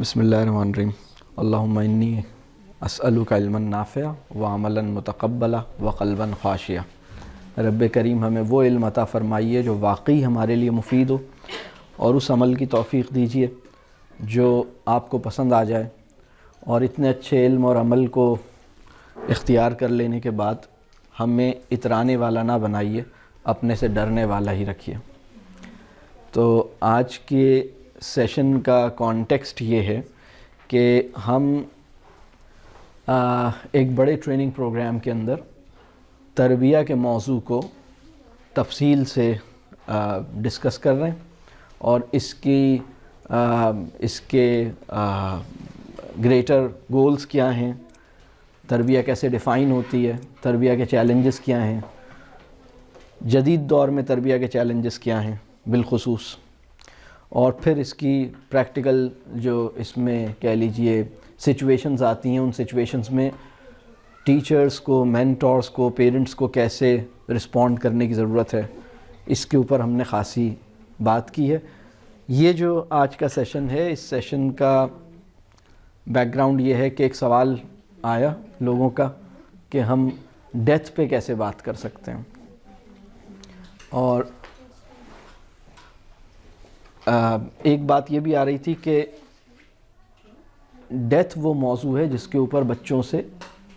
بسم اللہ الرحمن الرحیم۔ اللہم انی اسألک علما نافعا وعملا متقبلا وقلبا خاشعا۔ رب کریم ہمیں وہ علم عطا فرمائیے جو واقعی ہمارے لیے مفید ہو، اور اس عمل کی توفیق دیجیے جو آپ کو پسند آ جائے، اور اتنے اچھے علم اور عمل کو اختیار کر لینے کے بعد ہمیں اترانے والا نہ بنائیے، اپنے سے ڈرنے والا ہی رکھیے۔ تو آج کے سیشن کا کانٹیکسٹ یہ ہے کہ ہم ایک بڑے ٹریننگ پروگرام کے اندر تربیہ کے موضوع کو تفصیل سے ڈسکس کر رہے ہیں، اور اس کے گریٹر گولز کیا ہیں، تربیہ کیسے ڈیفائن ہوتی ہے، تربیہ کے چیلنجز کیا ہیں، جدید دور میں تربیہ کے چیلنجز کیا ہیں بالخصوص، اور پھر اس کی پریکٹیکل جو اس میں کہہ لیجئے سچویشنز آتی ہیں، ان سچویشنز میں ٹیچرز کو، مینٹورز کو، پیرنٹس کو کیسے رسپونڈ کرنے کی ضرورت ہے، اس کے اوپر ہم نے خاصی بات کی ہے۔ یہ جو آج کا سیشن ہے، اس سیشن کا بیک گراؤنڈ یہ ہے کہ ایک سوال آیا لوگوں کا کہ ہم ڈیتھ پہ کیسے بات کر سکتے ہیں، اور ایک بات یہ بھی آ رہی تھی کہ ڈیتھ وہ موضوع ہے جس کے اوپر بچوں سے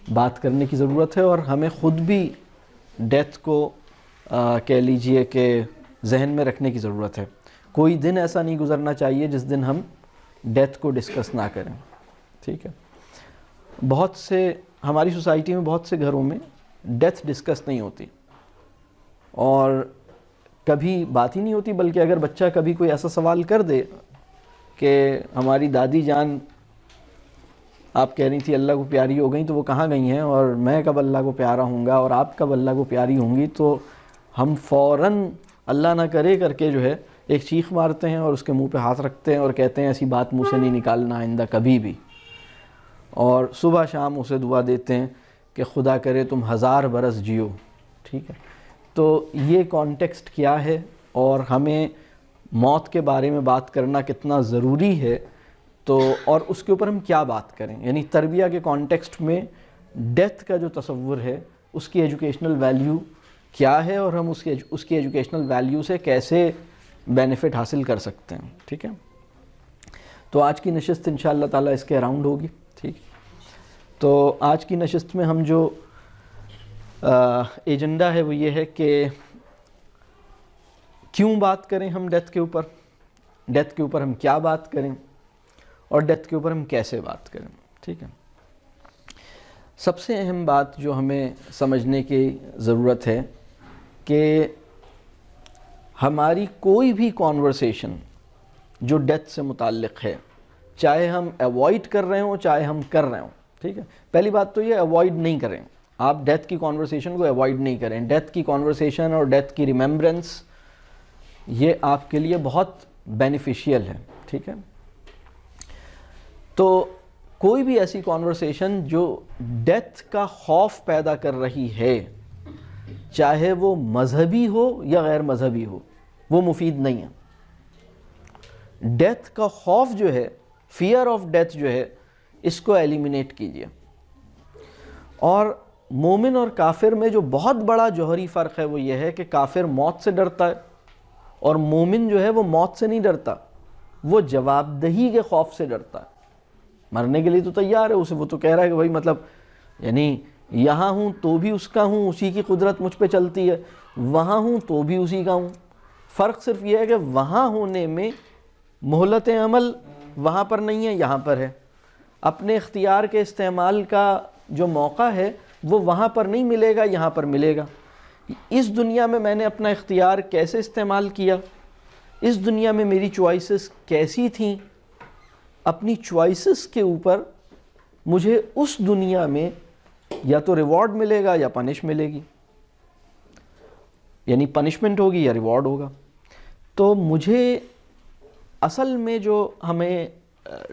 بات کرنے کی ضرورت ہے، اور ہمیں خود بھی ڈیتھ کو کہہ لیجئے کہ ذہن میں رکھنے کی ضرورت ہے۔ کوئی دن ایسا نہیں گزرنا چاہیے جس دن ہم ڈیتھ کو ڈسکس نہ کریں، ٹھیک ہے۔ بہت سے ہماری سوسائٹی میں بہت سے گھروں میں ڈیتھ ڈسکس نہیں ہوتی، اور کبھی بات ہی نہیں ہوتی، بلکہ اگر بچہ کبھی کوئی ایسا سوال کر دے کہ ہماری دادی جان آپ کہہ رہی تھی اللہ کو پیاری ہو گئیں، تو وہ کہاں گئی ہیں، اور میں کب اللہ کو پیارا ہوں گا، اور آپ کب اللہ کو پیاری ہوں گی، تو ہم فوراً اللہ نہ کرے کر کے جو ہے ایک چیخ مارتے ہیں اور اس کے منہ پہ ہاتھ رکھتے ہیں اور کہتے ہیں ایسی بات منہ سے نہیں نکالنا آئندہ کبھی بھی، اور صبح شام اسے دعا دیتے ہیں کہ خدا کرے تم 1000 برس جیو، ٹھیک ہے۔ تو یہ کانٹیکسٹ کیا ہے، اور ہمیں موت کے بارے میں بات کرنا کتنا ضروری ہے، تو اور اس کے اوپر ہم کیا بات کریں، یعنی تربیہ کے کانٹیکسٹ میں ڈیتھ کا جو تصور ہے اس کی ایجوکیشنل ویلیو کیا ہے، اور ہم اس کی ایجوکیشنل ویلیو سے کیسے بینیفٹ حاصل کر سکتے ہیں، ٹھیک ہے۔ تو آج کی نشست انشاءاللہ تعالیٰ اس کے اراؤنڈ ہوگی، ٹھیک۔ تو آج کی نشست میں ہم جو ایجنڈا ہے وہ یہ ہے کہ کیوں بات کریں ہم ڈیتھ کے اوپر ہم کیا بات کریں، اور ڈیتھ کے اوپر ہم کیسے بات کریں، ٹھیک ہے۔ سب سے اہم بات جو ہمیں سمجھنے کی ضرورت ہے کہ ہماری کوئی بھی کانورسیشن جو ڈیتھ سے متعلق ہے، چاہے ہم ایوائڈ کر رہے ہوں چاہے ہم کر رہے ہوں، ٹھیک ہے۔ پہلی بات تو یہ ایوائڈ نہیں کریں، آپ ڈیتھ کی کانورسیشن کو ایوائڈ نہیں کریں۔ ڈیتھ کی کانورسیشن اور ڈیتھ کی ریممبرنس یہ آپ کے لیے بہت بینیفیشیل ہے، ٹھیک ہے۔ تو کوئی بھی ایسی کانورسیشن جو ڈیتھ کا خوف پیدا کر رہی ہے، چاہے وہ مذہبی ہو یا غیر مذہبی ہو، وہ مفید نہیں ہے۔ ڈیتھ کا خوف جو ہے، فیئر آف ڈیتھ جو ہے، اس کو ایلیمینیٹ کیجیے۔ اور مومن اور کافر میں جو بہت بڑا جوہری فرق ہے وہ یہ ہے کہ کافر موت سے ڈرتا ہے، اور مومن جو ہے وہ موت سے نہیں ڈرتا، وہ جواب دہی کے خوف سے ڈرتا ہے۔ مرنے کے لیے تو تیار ہے، وہ تو کہہ رہا ہے کہ بھائی مطلب یعنی یہاں ہوں تو بھی اس کا ہوں، اسی کی قدرت مجھ پہ چلتی ہے، وہاں ہوں تو بھی اسی کا ہوں۔ فرق صرف یہ ہے کہ وہاں ہونے میں مہلت عمل وہاں پر نہیں ہے، یہاں پر ہے۔ اپنے اختیار کے استعمال کا جو موقع ہے وہ وہاں پر نہیں ملے گا، یہاں پر ملے گا۔ اس دنیا میں میں نے اپنا اختیار کیسے استعمال کیا، اس دنیا میں میری چوائسز کیسی تھیں، اپنی چوائسز کے اوپر مجھے اس دنیا میں یا تو ریوارڈ ملے گا یا پنش ملے گی، یعنی پنشمنٹ ہوگی یا ریوارڈ ہوگا۔ تو مجھے اصل میں جو ہمیں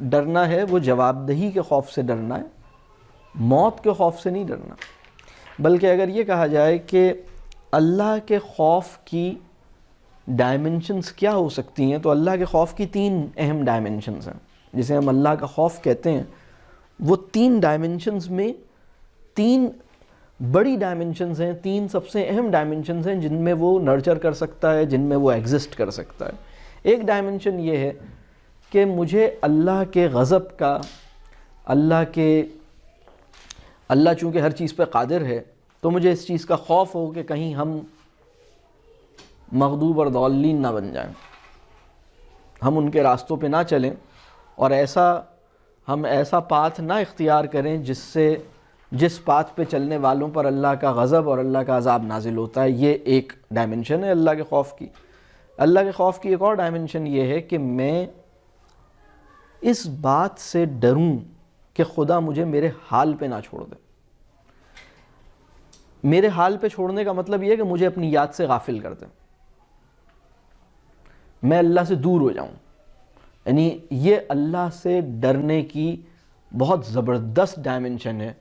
ڈرنا ہے وہ جواب دہی کے خوف سے ڈرنا ہے، موت کے خوف سے نہیں ڈرنا۔ بلکہ اگر یہ کہا جائے کہ اللہ کے خوف کی ڈائمنشنز کیا ہو سکتی ہیں، تو اللہ کے خوف کی 3 اہم ڈائمنشنز ہیں۔ جسے ہم اللہ کا خوف کہتے ہیں، وہ 3 ڈائمنشنز میں 3 بڑی ڈائمنشنز ہیں، 3 سب سے اہم ڈائمنشنز ہیں جن میں وہ نرچر کر سکتا ہے، جن میں وہ ایگزسٹ کر سکتا ہے۔ ایک ڈائمنشن یہ ہے کہ مجھے اللہ کے غضب کا، اللہ چونکہ ہر چیز پہ قادر ہے، تو مجھے اس چیز کا خوف ہو کہ کہیں ہم مغضوب اور ضالین نہ بن جائیں، ہم ان کے راستوں پہ نہ چلیں اور ہم ایسا پاتھ نہ اختیار کریں جس پاتھ پہ چلنے والوں پر اللہ کا غضب اور اللہ کا عذاب نازل ہوتا ہے۔ یہ ایک ڈائمنشن ہے اللہ کے خوف کی۔ اللہ کے خوف کی ایک اور ڈائمنشن یہ ہے کہ میں اس بات سے ڈروں کہ خدا مجھے میرے حال پہ نہ چھوڑ دے۔ میرے حال پہ چھوڑنے کا مطلب یہ ہے کہ مجھے اپنی یاد سے غافل کر دے، میں اللہ سے دور ہو جاؤں۔ یعنی یہ اللہ سے ڈرنے کی بہت زبردست ڈائمنشن ہے۔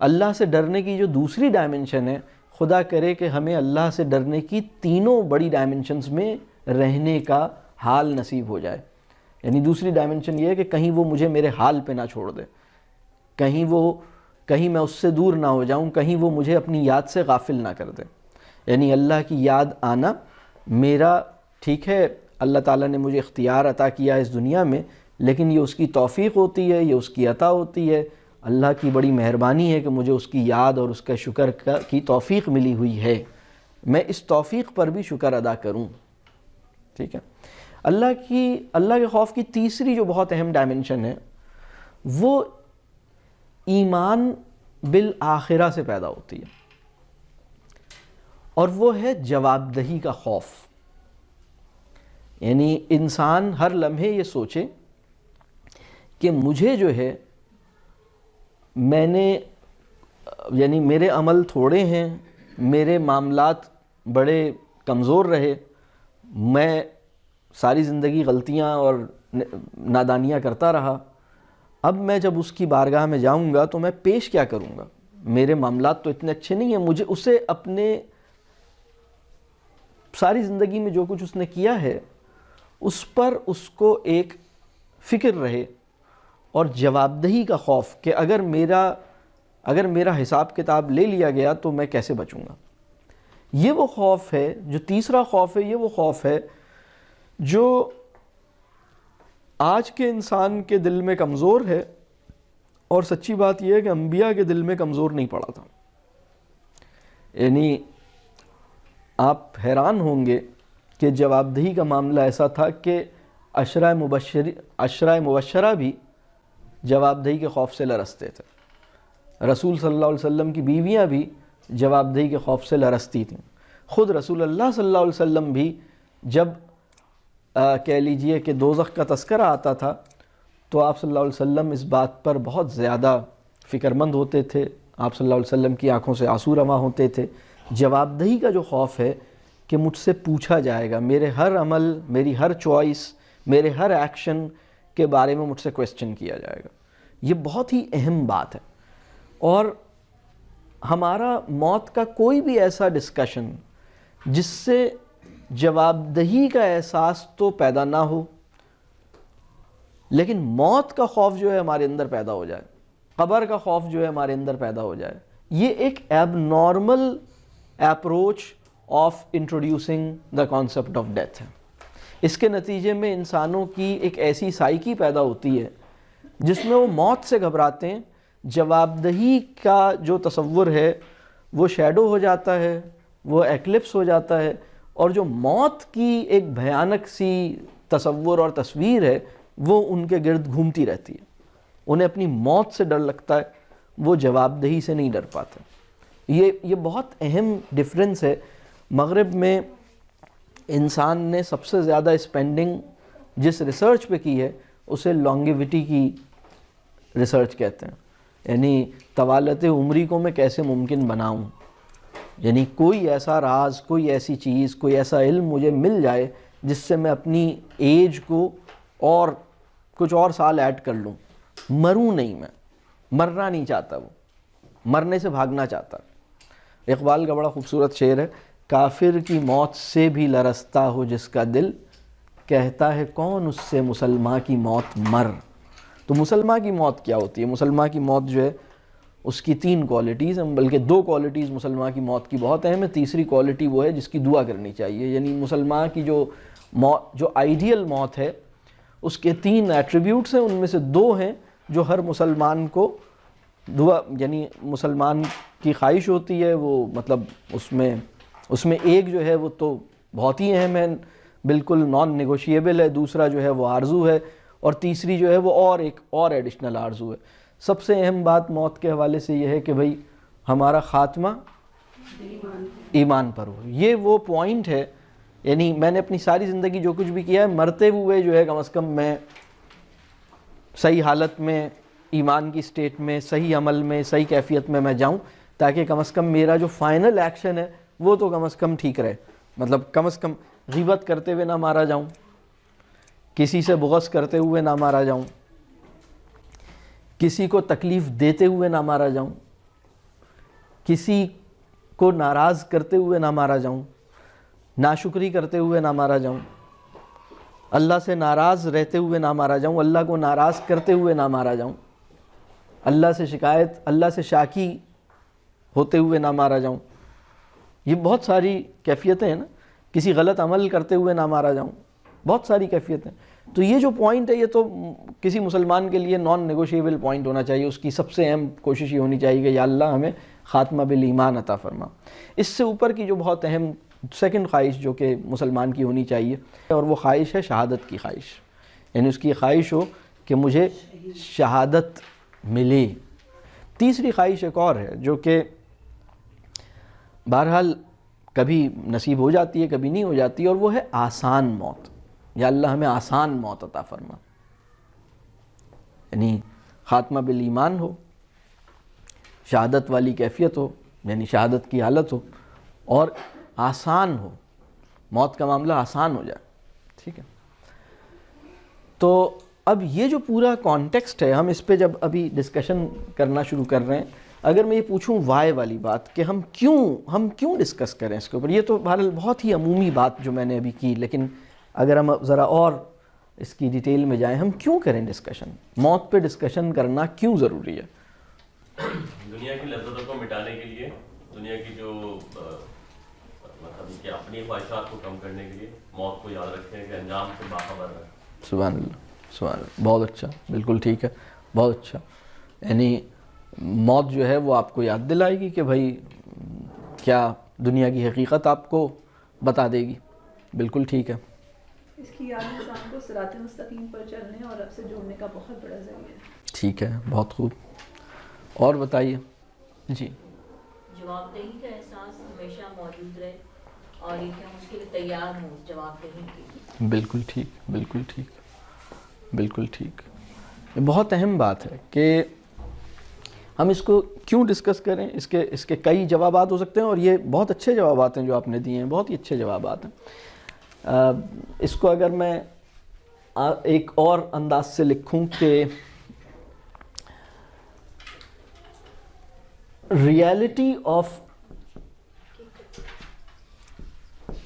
اللہ سے ڈرنے کی جو دوسری ڈائمنشن ہے، خدا کرے کہ ہمیں اللہ سے ڈرنے کی تینوں بڑی ڈائمنشنز میں رہنے کا حال نصیب ہو جائے۔ یعنی دوسری ڈائمنشن یہ ہے کہ کہیں وہ مجھے میرے حال پہ نہ چھوڑ دے، کہیں میں اس سے دور نہ ہو جاؤں، کہیں وہ مجھے اپنی یاد سے غافل نہ کر دے۔ یعنی اللہ کی یاد آنا میرا، ٹھیک ہے اللہ تعالیٰ نے مجھے اختیار عطا کیا اس دنیا میں، لیکن یہ اس کی توفیق ہوتی ہے، یہ اس کی عطا ہوتی ہے، اللہ کی بڑی مہربانی ہے کہ مجھے اس کی یاد اور اس کا شکر کی توفیق ملی ہوئی ہے، میں اس توفیق پر بھی شکر ادا کروں۔ ٹھیک ہے، اللہ کے خوف کی تیسری جو بہت اہم ڈائمنشن ہے وہ ایمان بالآخرہ سے پیدا ہوتی ہے، اور وہ ہے جواب دہی کا خوف۔ یعنی انسان ہر لمحے یہ سوچے کہ مجھے جو ہے یعنی میرے عمل تھوڑے ہیں، میرے معاملات بڑے کمزور رہے، میں ساری زندگی غلطیاں اور نادانیاں کرتا رہا، اب میں جب اس کی بارگاہ میں جاؤں گا تو میں پیش کیا کروں گا؟ میرے معاملات تو اتنے اچھے نہیں ہیں، مجھے اسے اپنے ساری زندگی میں جو کچھ اس نے کیا ہے اس پر اس کو ایک فکر رہے اور جواب دہی کا خوف کہ اگر میرا حساب کتاب لے لیا گیا تو میں کیسے بچوں گا۔ یہ وہ خوف ہے، جو تیسرا خوف ہے، یہ وہ خوف ہے جو آج کے انسان کے دل میں کمزور ہے، اور سچی بات یہ ہے کہ انبیاء کے دل میں کمزور نہیں پڑا تھا۔ یعنی آپ حیران ہوں گے کہ جواب دہی کا معاملہ ایسا تھا کہ عشرہ مبشرہ بھی جواب دہی کے خوف سے لرزتے تھے، رسول صلی اللہ علیہ وسلم کی بیویاں بھی جواب دہی کے خوف سے لرزتی تھیں، خود رسول اللہ صلی اللہ علیہ وسلم بھی جب کہہ لیجئے کہ دوزخ کا تذکرہ آتا تھا تو آپ صلی اللہ علیہ وسلم اس بات پر بہت زیادہ فکر مند ہوتے تھے، آپ صلی اللہ علیہ وسلم کی آنکھوں سے آنسو رواں ہوتے تھے۔ جواب دہی کا جو خوف ہے کہ مجھ سے پوچھا جائے گا، میرے ہر عمل، میری ہر چوائس، میرے ہر ایکشن کے بارے میں مجھ سے کویسچن کیا جائے گا، یہ بہت ہی اہم بات ہے۔ اور ہمارا موت کا کوئی بھی ایسا ڈسکشن جس سے جواب دہی کا احساس تو پیدا نہ ہو، لیکن موت کا خوف جو ہے ہمارے اندر پیدا ہو جائے، قبر کا خوف جو ہے ہمارے اندر پیدا ہو جائے، یہ ایک abnormal approach of introducing the concept of death ہے۔ اس کے نتیجے میں انسانوں کی ایک ایسی سائیکی پیدا ہوتی ہے جس میں وہ موت سے گھبراتے ہیں، جواب دہی کا جو تصور ہے وہ شیڈو ہو جاتا ہے، وہ ایکلپس ہو جاتا ہے، اور جو موت کی ایک بھیانک سی تصور اور تصویر ہے وہ ان کے گرد گھومتی رہتی ہے، انہیں اپنی موت سے ڈر لگتا ہے، وہ جواب دہی سے نہیں ڈر پاتے۔ یہ بہت اہم ڈفرنس ہے۔ مغرب میں انسان نے سب سے زیادہ اسپینڈنگ جس ریسرچ پہ کی ہے اسے لانگیوٹی کی ریسرچ کہتے ہیں، یعنی طوالت عمری کو میں کیسے ممکن بناؤں، یعنی کوئی ایسا راز، کوئی ایسی چیز، کوئی ایسا علم مجھے مل جائے جس سے میں اپنی ایج کو اور کچھ اور سال ایڈ کر لوں، مروں نہیں، میں مرنا نہیں چاہتا، وہ مرنے سے بھاگنا چاہتا۔ اقبال کا بڑا خوبصورت شعر ہے، کافر کی موت سے بھی لرزتا ہو جس کا دل، کہتا ہے کون اس سے مسلمان کی موت مر۔ تو مسلمان کی موت کیا ہوتی ہے؟ مسلمان کی موت جو ہے اس کی 3 کوالٹیز ہیں، بلکہ 2 کوالٹیز مسلمان کی موت کی بہت اہم ہے، تیسری کوالٹی وہ ہے جس کی دعا کرنی چاہیے. یعنی مسلمان کی جو آئیڈیل موت ہے اس کے 3 ایٹریبیوٹس ہیں، ان میں سے 2 ہیں جو ہر مسلمان کو دعا، یعنی مسلمان کی خواہش ہوتی ہے، وہ مطلب اس میں ایک جو ہے وہ تو بہت ہی اہم ہے، بالکل نان نیگوشیبل ہے، دوسرا جو ہے وہ آرزو ہے، اور تیسری جو ہے وہ ایک اور ایڈیشنل آرزو ہے. سب سے اہم بات موت کے حوالے سے یہ ہے کہ بھئی ہمارا خاتمہ ایمان پر ہو. یہ وہ پوائنٹ ہے، یعنی میں نے اپنی ساری زندگی جو کچھ بھی کیا ہے، مرتے ہوئے جو ہے کم از کم میں صحیح حالت میں، ایمان کی سٹیٹ میں، صحیح عمل میں، صحیح کیفیت میں جاؤں، تاکہ کم از کم میرا جو فائنل ایکشن ہے وہ تو کم از کم ٹھیک رہے. مطلب کم از کم غیبت کرتے ہوئے نہ مارا جاؤں، کسی سے بغض کرتے ہوئے نہ مارا جاؤں، کسی کو تکلیف دیتے ہوئے نہ مارا جاؤں، کسی کو ناراض کرتے ہوئے نہ مارا جاؤں، ناشکری کرتے ہوئے نہ مارا جاؤں، اللہ سے ناراض رہتے ہوئے نہ مارا جاؤں، اللہ کو ناراض کرتے ہوئے نہ مارا جاؤں، اللہ سے شکایت، اللہ سے شاکی ہوتے ہوئے نہ مارا جاؤں. یہ بہت ساری کیفیتیں ہیں نا. کسی غلط عمل کرتے ہوئے نہ مارا جاؤں، بہت ساری کیفیتیں. تو یہ جو پوائنٹ ہے یہ تو کسی مسلمان کے لیے نان نیگوشیبل پوائنٹ ہونا چاہیے. اس کی سب سے اہم کوشش یہ ہونی چاہیے کہ یا اللہ ہمیں خاتمہ بالایمان عطا فرما. اس سے اوپر کی جو بہت اہم سیکنڈ خواہش جو کہ مسلمان کی ہونی چاہیے، اور وہ خواہش ہے شہادت کی خواہش. یعنی اس کی خواہش ہو کہ مجھے شہادت ملے. تیسری خواہش ایک اور ہے جو کہ بہرحال کبھی نصیب ہو جاتی ہے، کبھی نہیں ہو جاتی، اور وہ ہے آسان موت. یا اللہ ہمیں آسان موت عطا فرما. یعنی خاتمہ بالایمان ہو، شہادت والی کیفیت ہو، یعنی شہادت کی حالت ہو، اور آسان ہو، موت کا معاملہ آسان ہو جائے. ٹھیک ہے. تو اب یہ جو پورا کانٹیکسٹ ہے، ہم اس پہ جب ابھی ڈسکشن کرنا شروع کر رہے ہیں، اگر میں یہ پوچھوں وائی والی بات کہ ہم کیوں ڈسکس کریں اس کے اوپر، یہ تو بہرحال بہت ہی عمومی بات جو میں نے ابھی کی، لیکن اگر ہم ذرا اور اس کی ڈیٹیل میں جائیں، ہم کیوں کریں ڈسکشن؟ موت پہ ڈسکشن کرنا کیوں ضروری ہے؟ دنیا کی لذتوں کو مٹانے کے لیے، دنیا کی جو مطلب کہ اپنی خواہشات کو کم کرنے کے لیے موت کو یاد رکھیں کہ انجام سے باخبر رہیں. سبحان اللہ، سبحان اللہ. بہت اچھا، بالکل ٹھیک ہے، بہت اچھا. یعنی موت جو ہے وہ آپ کو یاد دلائے گی کہ بھائی کیا دنیا کی حقیقت آپ کو بتا دے گی. بالکل ٹھیک ہے. اس کی یاد انسان کو صراط مستقیم پر چلنے اور رب سے جڑنے کا بہت بڑا ذریعہ ہے. ٹھیک ہے، بہت خوب. اور بتائیے. جی. جواب دہی کا احساس ہمیشہ موجود رہے اور یہ کہ ہم اس کے لیے تیار ہوں جواب دہی کے لیے. بالکل ٹھیک، بالکل ٹھیک، بالکل ٹھیک. یہ بہت اہم بات ہے کہ ہم اس کو کیوں ڈسکس کریں. اس کے کئی جوابات ہو سکتے ہیں، اور یہ بہت اچھے جوابات ہیں جو آپ نے دیے ہیں، بہت ہی اچھے جوابات ہیں. اس کو اگر میں ایک اور انداز سے لکھوں کہ ریالٹی آف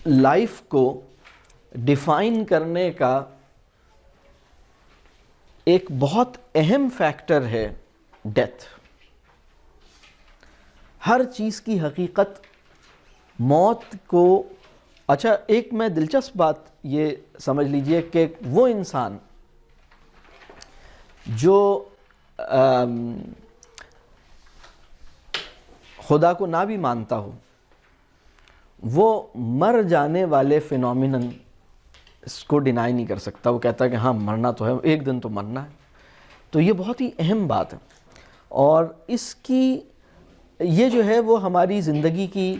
لائف کو ڈیفائن کرنے کا ایک بہت اہم فیکٹر ہے ڈیتھ. ہر چیز کی حقیقت موت کو، اچھا ایک میں دلچسپ بات یہ سمجھ لیجئے کہ وہ انسان جو خدا کو نہ بھی مانتا ہو، وہ مر جانے والے فینومینن اس کو ڈینائی نہیں کر سکتا. وہ کہتا ہے کہ ہاں مرنا تو ہے، ایک دن تو مرنا ہے. تو یہ بہت ہی اہم بات ہے، اور اس کی یہ جو ہے وہ ہماری زندگی کی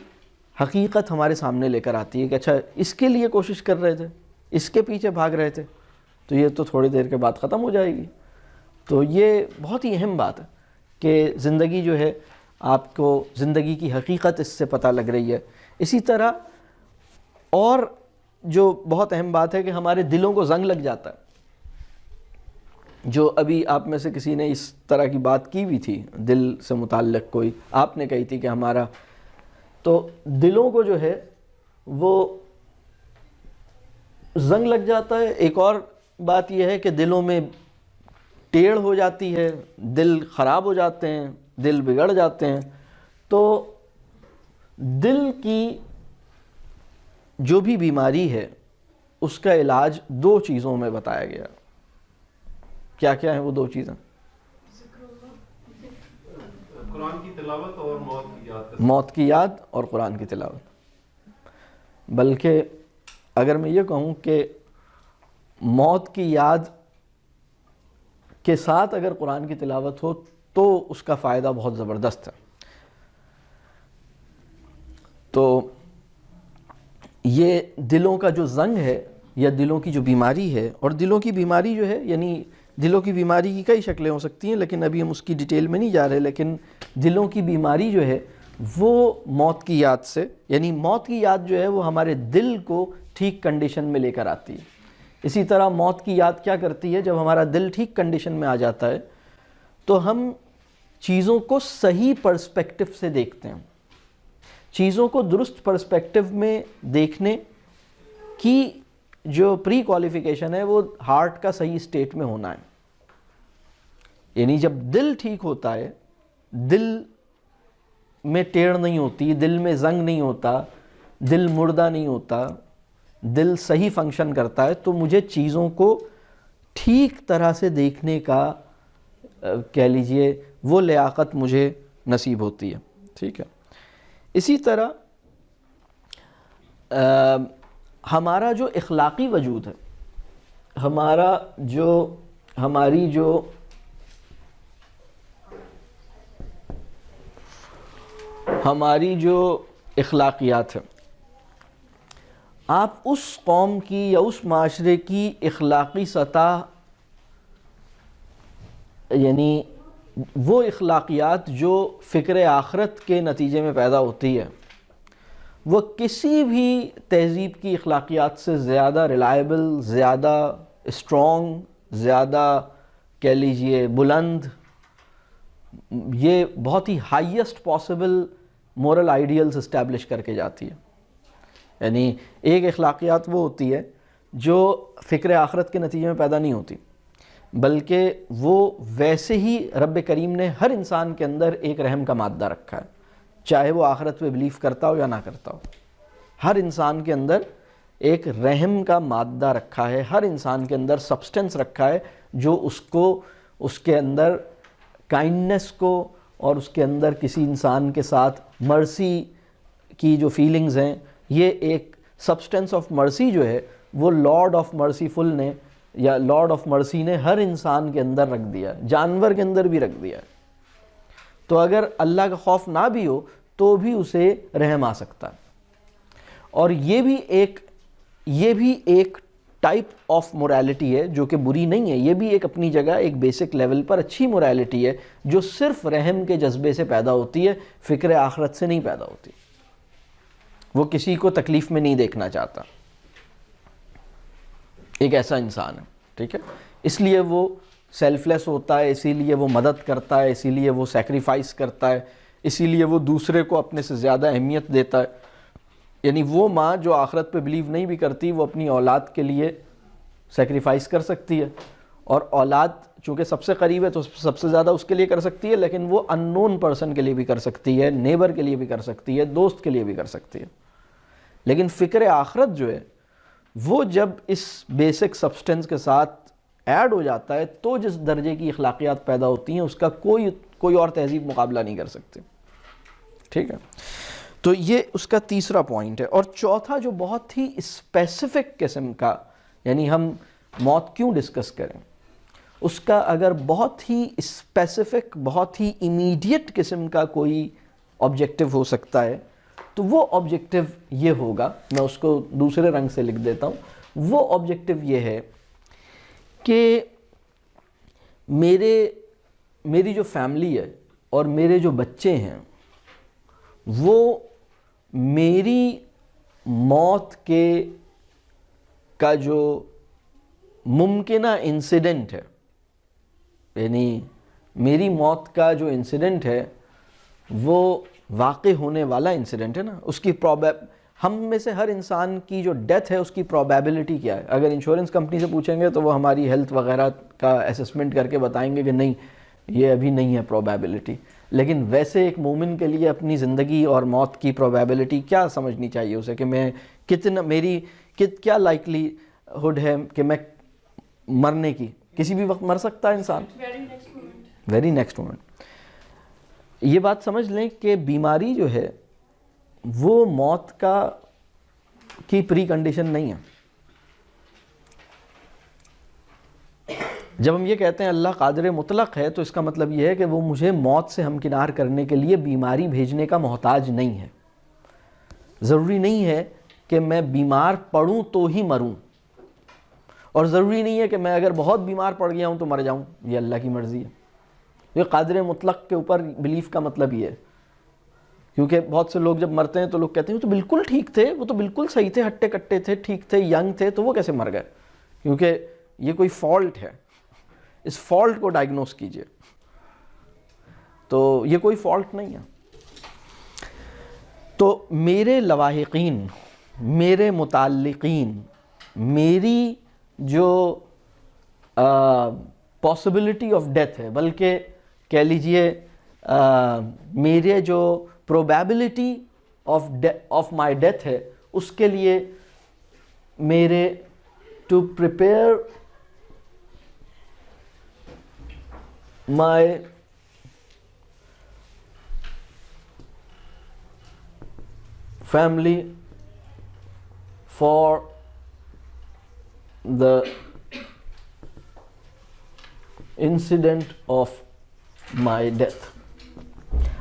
حقیقت ہمارے سامنے لے کر آتی ہے کہ اچھا اس کے لیے کوشش کر رہے تھے، اس کے پیچھے بھاگ رہے تھے، تو یہ تو تھوڑی دیر کے بعد ختم ہو جائے گی. تو یہ بہت ہی اہم بات ہے کہ زندگی جو ہے آپ کو زندگی کی حقیقت اس سے پتہ لگ رہی ہے. اسی طرح اور جو بہت اہم بات ہے کہ ہمارے دلوں کو زنگ لگ جاتا ہے. جو ابھی آپ میں سے کسی نے اس طرح کی بات کی بھی تھی دل سے متعلق، کوئی آپ نے کہی تھی کہ ہمارا تو دلوں کو جو ہے وہ زنگ لگ جاتا ہے. ایک اور بات یہ ہے کہ دلوں میں ٹیڑھ ہو جاتی ہے، دل خراب ہو جاتے ہیں، دل بگڑ جاتے ہیں. تو دل کی جو بھی بیماری ہے اس کا علاج 2 چیزوں میں بتایا گیا. کیا کیا ہیں وہ 2 چیزیں؟ قرآن کی تلاوت اور موت کی یاد. موت کی یاد اور قرآن کی تلاوت. بلکہ اگر میں یہ کہوں کہ موت کی یاد کے ساتھ اگر قرآن کی تلاوت ہو تو اس کا فائدہ بہت زبردست ہے. تو یہ دلوں کا جو زنگ ہے یا دلوں کی جو بیماری ہے، اور دلوں کی بیماری جو ہے یعنی دلوں کی بیماری کی کئی شکلیں ہو سکتی ہیں، لیکن ابھی ہم اس کی ڈیٹیل میں نہیں جا رہے. لیکن دلوں کی بیماری جو ہے وہ موت کی یاد سے، یعنی موت کی یاد جو ہے وہ ہمارے دل کو ٹھیک کنڈیشن میں لے کر آتی ہے. اسی طرح موت کی یاد کیا کرتی ہے؟ جب ہمارا دل ٹھیک کنڈیشن میں آ جاتا ہے تو ہم چیزوں کو صحیح پرسپیکٹو سے دیکھتے ہیں. چیزوں کو درست پرسپیکٹو میں دیکھنے کی جو پری کوالیفیکیشن ہے وہ ہارٹ کا صحیح اسٹیٹ میں ہونا ہے. یعنی جب دل ٹھیک ہوتا ہے، دل میں ٹیڑھ نہیں ہوتی، دل میں زنگ نہیں ہوتا، دل مردہ نہیں ہوتا، دل صحیح فنکشن کرتا ہے، تو مجھے چیزوں کو ٹھیک طرح سے دیکھنے کا کہہ لیجئے وہ لیاقت مجھے نصیب ہوتی ہے. ٹھیک ہے. اسی طرح ہمارا جو اخلاقی وجود ہے، ہماری جو اخلاقیات ہے، آپ اس قوم کی یا اس معاشرے کی اخلاقی سطح، یعنی وہ اخلاقیات جو فکر آخرت کے نتیجے میں پیدا ہوتی ہے، وہ کسی بھی تہذیب کی اخلاقیات سے زیادہ ریلائبل، زیادہ اسٹرانگ، زیادہ کہہ لیجئے بلند، یہ بہت ہی highest possible moral ideals establish کر کے جاتی ہے. یعنی ایک اخلاقیات وہ ہوتی ہے جو فکر آخرت کے نتیجے میں پیدا نہیں ہوتی، بلکہ وہ ویسے ہی رب کریم نے ہر انسان کے اندر ایک رحم کا مادہ رکھا ہے، چاہے وہ آخرت پہ بلیف کرتا ہو یا نہ کرتا ہو. ہر انسان کے اندر ایک رحم کا مادہ رکھا ہے، ہر انسان کے اندر سبسٹنس رکھا ہے جو اس کے اندر کائنڈنس کو اور اس کے اندر کسی انسان کے ساتھ مرسی کی جو فیلنگز ہیں، یہ ایک سبسٹنس آف مرسی جو ہے وہ لارڈ آف مرسی فل نے یا لارڈ آف مرسی نے ہر انسان کے اندر رکھ دیا ہے، جانور کے اندر بھی رکھ دیا ہے. تو اگر اللہ کا خوف نہ بھی ہو تو بھی اسے رحم آ سکتا ہے. اور یہ بھی ایک ٹائپ آف موریلٹی ہے جو کہ بری نہیں ہے، یہ بھی ایک اپنی جگہ ایک بیسک لیول پر اچھی موریلٹی ہے جو صرف رحم کے جذبے سے پیدا ہوتی ہے، فکر آخرت سے نہیں پیدا ہوتی. وہ کسی کو تکلیف میں نہیں دیکھنا چاہتا، ایک ایسا انسان ہے. ٹھیک ہے. اس لیے وہ سیلف لیس ہوتا ہے، اسی لیے وہ مدد کرتا ہے، اسی لیے وہ سیکریفائس کرتا ہے، اسی لیے وہ دوسرے کو اپنے سے زیادہ اہمیت دیتا ہے. یعنی وہ ماں جو آخرت پہ بلیو نہیں بھی کرتی، وہ اپنی اولاد کے لیے سیکریفائس کر سکتی ہے، اور اولاد چونکہ سب سے قریب ہے تو سب سے زیادہ اس کے لیے کر سکتی ہے، لیکن وہ ان نون پرسن کے لیے بھی کر سکتی ہے، نیبر کے لیے بھی کر سکتی ہے، دوست کے لیے بھی کر سکتی ہے. لیکن فکر آخرت جو ہے وہ جب اس بیسک سبسٹنس کے ساتھ ایڈ ہو جاتا ہے تو جس درجے کی اخلاقیات پیدا ہوتی ہیں اس کا کوئی اور تہذیب مقابلہ نہیں کر سکتی. ٹھیک ہے. تو یہ اس کا تیسرا پوائنٹ ہے. اور چوتھا جو بہت ہی اسپیسیفک قسم کا، یعنی ہم موت کیوں ڈسکس کریں، اس کا اگر بہت ہی اسپیسیفک، بہت ہی امیڈیٹ قسم کا کوئی آبجیکٹو ہو سکتا ہے تو وہ آبجیکٹو یہ ہوگا، میں اس کو دوسرے رنگ سے لکھ دیتا ہوں. وہ آبجیکٹو یہ ہے کہ میری جو فیملی ہے اور میرے جو بچے ہیں وہ میری موت کا جو ممکنہ انسیڈنٹ ہے، یعنی میری موت کا جو انسیڈنٹ ہے وہ واقع ہونے والا انسیڈنٹ ہے نا، اس کی ہم میں سے ہر انسان کی جو ڈیتھ ہے اس کی پروبیبلٹی کیا ہے. اگر انشورنس کمپنی سے پوچھیں گے تو وہ ہماری ہیلتھ وغیرہ کا اسسمنٹ کر کے بتائیں گے کہ نہیں یہ ابھی نہیں ہے پروبیبلٹی. لیکن ویسے ایک مومن کے لیے اپنی زندگی اور موت کی پروبیبلٹی کیا سمجھنی چاہیے اسے, کہ میں کتنا, میری کیا لائکلی ہوڈ ہے کہ میں مرنے کی, کسی بھی وقت مر سکتا ہے انسان, ویری نیکسٹ مومنٹ. یہ بات سمجھ لیں کہ بیماری جو ہے وہ موت کی پری کنڈیشن نہیں ہے. جب ہم یہ کہتے ہیں اللہ قادر مطلق ہے تو اس کا مطلب یہ ہے کہ وہ مجھے موت سے ہمکنار کرنے کے لیے بیماری بھیجنے کا محتاج نہیں ہے. ضروری نہیں ہے کہ میں بیمار پڑوں تو ہی مروں, اور ضروری نہیں ہے کہ میں اگر بہت بیمار پڑ گیا ہوں تو مر جاؤں. یہ اللہ کی مرضی ہے. یہ قادر مطلق کے اوپر بلیف کا مطلب یہ ہے. کیونکہ بہت سے لوگ جب مرتے ہیں تو لوگ کہتے ہیں وہ تو بالکل ٹھیک تھے, وہ تو بالکل صحیح تھے, ہٹے کٹے تھے, ٹھیک تھے, ینگ تھے, تو وہ کیسے مر گئے؟ کیونکہ یہ کوئی فالٹ ہے, اس فالٹ کو ڈائگنوز کیجئے. تو یہ کوئی فالٹ نہیں ہے. تو میرے لواحقین, میرے متعلقین, میری جو پاسبلٹی آف ڈیتھ ہے, بلکہ کہہ لیجئے میرے جو پروبیبلٹی آف مائی ڈیتھ ہے, اس کے لیے میرے to prepare my family for the incident of my death.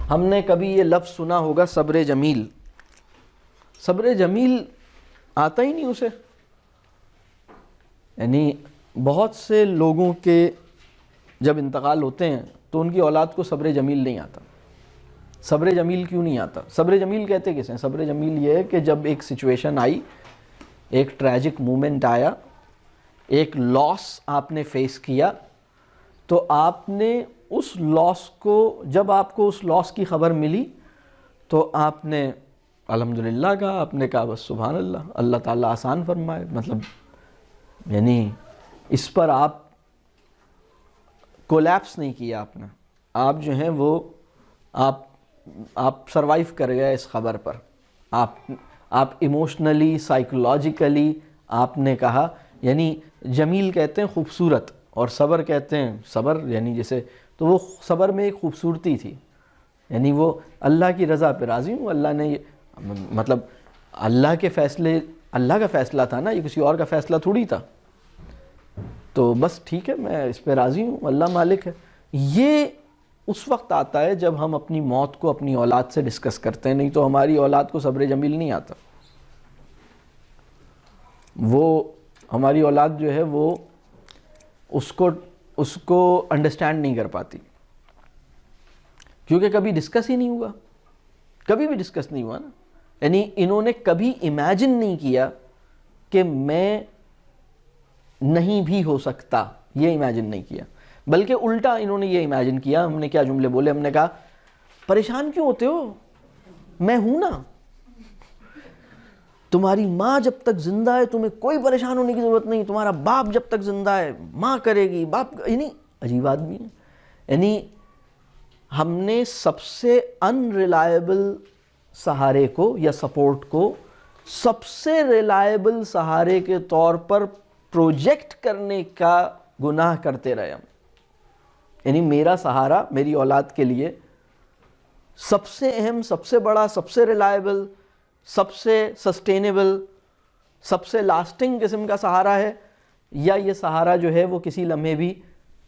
ہم نے کبھی یہ لفظ سنا ہوگا صبر جمیل. صبر جمیل آتا ہی نہیں اسے. یعنی بہت سے لوگوں کے جب انتقال ہوتے ہیں تو ان کی اولاد کو صبر جمیل نہیں آتا. صبر جمیل کیوں نہیں آتا؟ صبر جمیل کہتے کسے ہیں؟ صبر جمیل یہ ہے کہ جب ایک سچویشن آئی, ایک ٹریجک مومنٹ آیا, ایک لاس آپ نے فیس کیا, تو آپ نے اس لاس کو, جب آپ کو اس لاس کی خبر ملی تو آپ نے الحمدللہ کہا, آپ نے کہا بس سبحان اللہ, اللہ تعالیٰ آسان فرمائے. مطلب یعنی اس پر آپ کولیپس نہیں کیا آپ نے, آپ جو ہیں وہ آپ سروائیو کر گئے اس خبر پر. آپ ایموشنلی, سائیکولوجیکلی آپ نے کہا. یعنی جمیل کہتے ہیں خوبصورت, اور صبر کہتے ہیں صبر, یعنی جیسے, تو وہ صبر میں ایک خوبصورتی تھی. یعنی وہ اللہ کی رضا پہ راضی ہوں, اللہ نے مطلب اللہ کے فیصلے, اللہ کا فیصلہ تھا نا, یہ کسی اور کا فیصلہ تھوڑی تھا. تو بس ٹھیک ہے, میں اس پہ راضی ہوں, اللہ مالک ہے. یہ اس وقت آتا ہے جب ہم اپنی موت کو اپنی اولاد سے ڈسکس کرتے ہیں, نہیں تو ہماری اولاد کو صبر جمیل نہیں آتا. وہ ہماری اولاد جو ہے وہ اس کو انڈرسٹینڈ نہیں کر پاتی, کیونکہ کبھی ڈسکس ہی نہیں ہوا, کبھی بھی ڈسکس نہیں ہوا نا. یعنی انہوں نے کبھی امیجن نہیں کیا کہ میں نہیں بھی ہو سکتا, یہ امیجن نہیں کیا, بلکہ الٹا انہوں نے یہ امیجن کیا. ہم نے کیا جملے بولے, ہم نے کہا پریشان کیوں ہوتے ہو, میں ہوں نا, تمہاری ماں جب تک زندہ ہے تمہیں کوئی پریشان ہونے کی ضرورت نہیں, تمہارا باپ جب تک زندہ ہے ماں کرے گی, باپ. یعنی عجیب آدمی ہے. یعنی ہم نے سب سے ان ریلائبل سہارے کو یا سپورٹ کو سب سے ریلائبل سہارے کے طور پر پروجیکٹ کرنے کا گناہ کرتے رہے ہم. یعنی میرا سہارا میری اولاد کے لیے سب سے اہم, سب سے بڑا, سب سے ریلائبل, سب سے سسٹینیبل, سب سے لاسٹنگ قسم کا سہارا ہے, یا یہ سہارا جو ہے وہ کسی لمحے بھی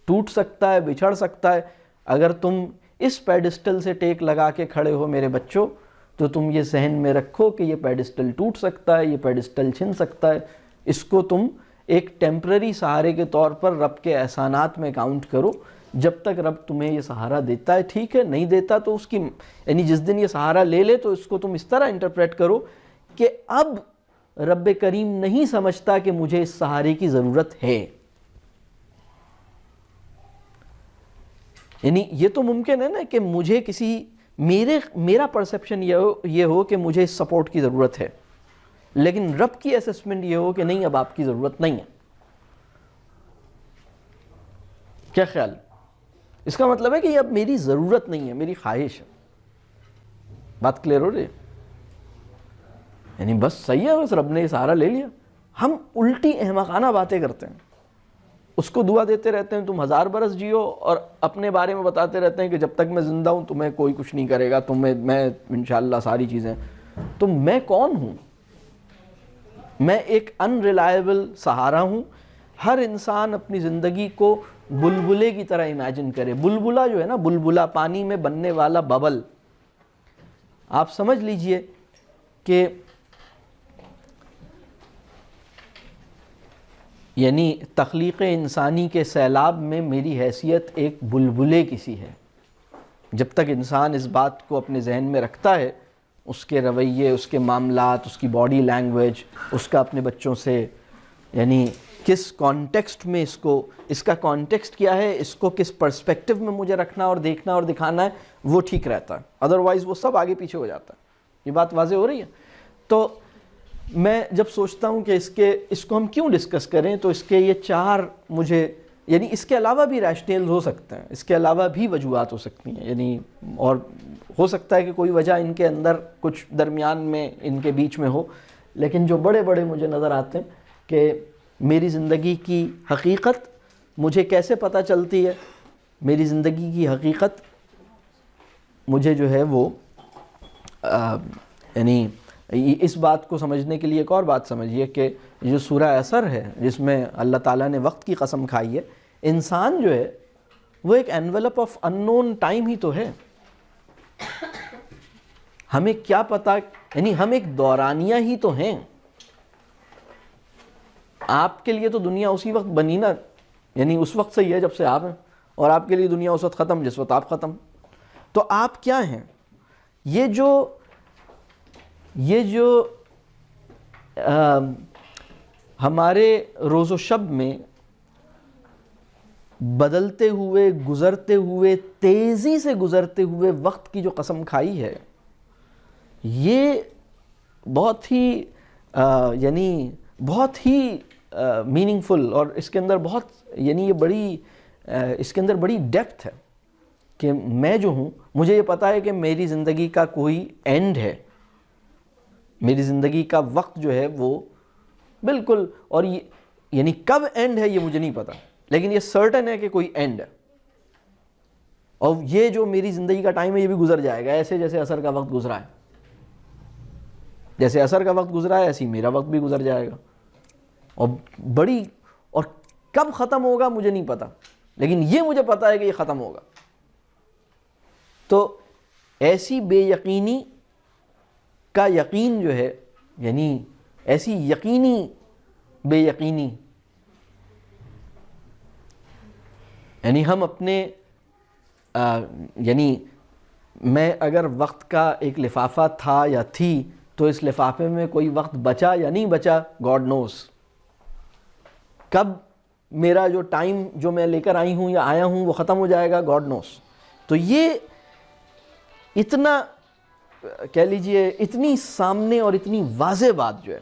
ٹوٹ سکتا ہے, بچھڑ سکتا ہے. اگر تم اس پیڈسٹل سے ٹیک لگا کے کھڑے ہو میرے بچوں, تو تم یہ ذہن میں رکھو کہ یہ پیڈسٹل ٹوٹ سکتا ہے, یہ پیڈسٹل چھن سکتا ہے. اس کو تم ایک ٹیمپرری سہارے کے طور پر رب کے احسانات میں کاؤنٹ کرو. جب تک رب تمہیں یہ سہارا دیتا ہے ٹھیک ہے, نہیں دیتا تو اس کی, یعنی جس دن یہ سہارا لے لے تو اس کو تم اس طرح انٹرپریٹ کرو کہ اب رب کریم نہیں سمجھتا کہ مجھے اس سہارے کی ضرورت ہے. یعنی یہ تو ممکن ہے نا کہ مجھے میرا پرسیپشن یہ ہو کہ مجھے اس سپورٹ کی ضرورت ہے, لیکن رب کی اسسمنٹ یہ ہو کہ نہیں اب آپ کی ضرورت نہیں ہے. کیا خیال؟ اس کا مطلب ہے کہ یہ اب میری ضرورت نہیں ہے، میری خواہش ہے. بات کلیئر ہو رہی ہے؟ یعنی بس صحیح ہے، بس رب نے یہ سہارا لے لیا. ہم الٹی احمقانہ باتیں کرتے ہیں، اس کو دعا دیتے رہتے ہیں تم 1000 برس جیو، اور اپنے بارے میں بتاتے رہتے ہیں کہ جب تک میں زندہ ہوں تمہیں کوئی کچھ نہیں کرے گا، میں انشاءاللہ ساری چیزیں. تو میں کون ہوں؟ میں ایک ان ریلائبل سہارا ہوں. ہر انسان اپنی زندگی کو بلبلے کی طرح امیجن کرے. بلبلہ جو ہے نا، بلبلہ پانی میں بننے والا ببل، آپ سمجھ لیجئے کہ یعنی تخلیق انسانی کے سیلاب میں میری حیثیت ایک بلبلے کی سی ہے. جب تک انسان اس بات کو اپنے ذہن میں رکھتا ہے، اس کے رویے، اس کے معاملات، اس کی باڈی لینگویج، اس کا اپنے بچوں سے یعنی کس کانٹیکسٹ میں اس کا کانٹیکسٹ کیا ہے، اس کو کس پرسپیکٹیو میں مجھے رکھنا اور دیکھنا اور دکھانا ہے، وہ ٹھیک رہتا ہے. ادروائز وہ سب آگے پیچھے ہو جاتا ہے. یہ بات واضح ہو رہی ہے؟ تو میں جب سوچتا ہوں کہ اس کو ہم کیوں ڈسکس کریں، تو اس کے یہ 4 مجھے یعنی اس کے علاوہ بھی ریشنل ہو سکتے ہیں، اس کے علاوہ بھی وجوہات ہو سکتی ہیں، یعنی اور ہو سکتا ہے کہ کوئی وجہ ان کے اندر کچھ درمیان میں ان کے بیچ میں ہو. لیکن جو بڑے بڑے مجھے نظر آتے ہیں کہ میری زندگی کی حقیقت مجھے کیسے پتہ چلتی ہے. میری زندگی کی حقیقت مجھے جو ہے وہ یعنی اس بات کو سمجھنے کے لیے ایک اور بات سمجھیے کہ جو سورہ اثر ہے جس میں اللہ تعالیٰ نے وقت کی قسم کھائی ہے، انسان جو ہے وہ ایک envelope of unknown time ہی تو ہے. ہمیں کیا پتہ، یعنی ہم ایک دورانیہ ہی تو ہیں. آپ کے لیے تو دنیا اسی وقت بنی نا، یعنی اس وقت سے ہی ہے جب سے آپ ہیں، اور آپ کے لیے دنیا اس وقت ختم جس وقت آپ ختم. تو آپ کیا ہیں؟ یہ جو ہمارے روز و شب میں بدلتے ہوئے، گزرتے ہوئے، تیزی سے گزرتے ہوئے وقت کی جو قسم کھائی ہے، یہ بہت ہی یعنی بہت ہی میننگ فل، اور اس کے اندر بہت یعنی یہ بڑی اس کے اندر بڑی ڈیپتھ ہے کہ میں جو ہوں، مجھے یہ پتہ ہے کہ میری زندگی کا کوئی اینڈ ہے. میری زندگی کا وقت جو ہے وہ بالکل، اور یعنی کب اینڈ ہے یہ مجھے نہیں پتا، لیکن یہ سرٹن ہے کہ کوئی اینڈ ہے. اور یہ جو میری زندگی کا ٹائم ہے یہ بھی گزر جائے گا، ایسے جیسے عصر کا وقت گزرا ہے. جیسے عصر کا وقت گزرا ہے ایسے ہی میرا وقت بھی گزر جائے گا. اور کب ختم ہوگا مجھے نہیں پتا، لیکن یہ مجھے پتا ہے کہ یہ ختم ہوگا. تو ایسی بے یقینی کا یقین جو ہے، یعنی ایسی یقینی بے یقینی، یعنی ہم اپنے یعنی میں اگر وقت کا ایک لفافہ تھا یا تھی، تو اس لفافے میں کوئی وقت بچا یا نہیں بچا، گاڈ نوز. کب میرا جو ٹائم جو میں لے کر آئی ہوں یا آیا ہوں وہ ختم ہو جائے گا، گاڈ نوز. تو یہ اتنا کہہ لیجئے اتنی سامنے اور اتنی واضح بات جو ہے،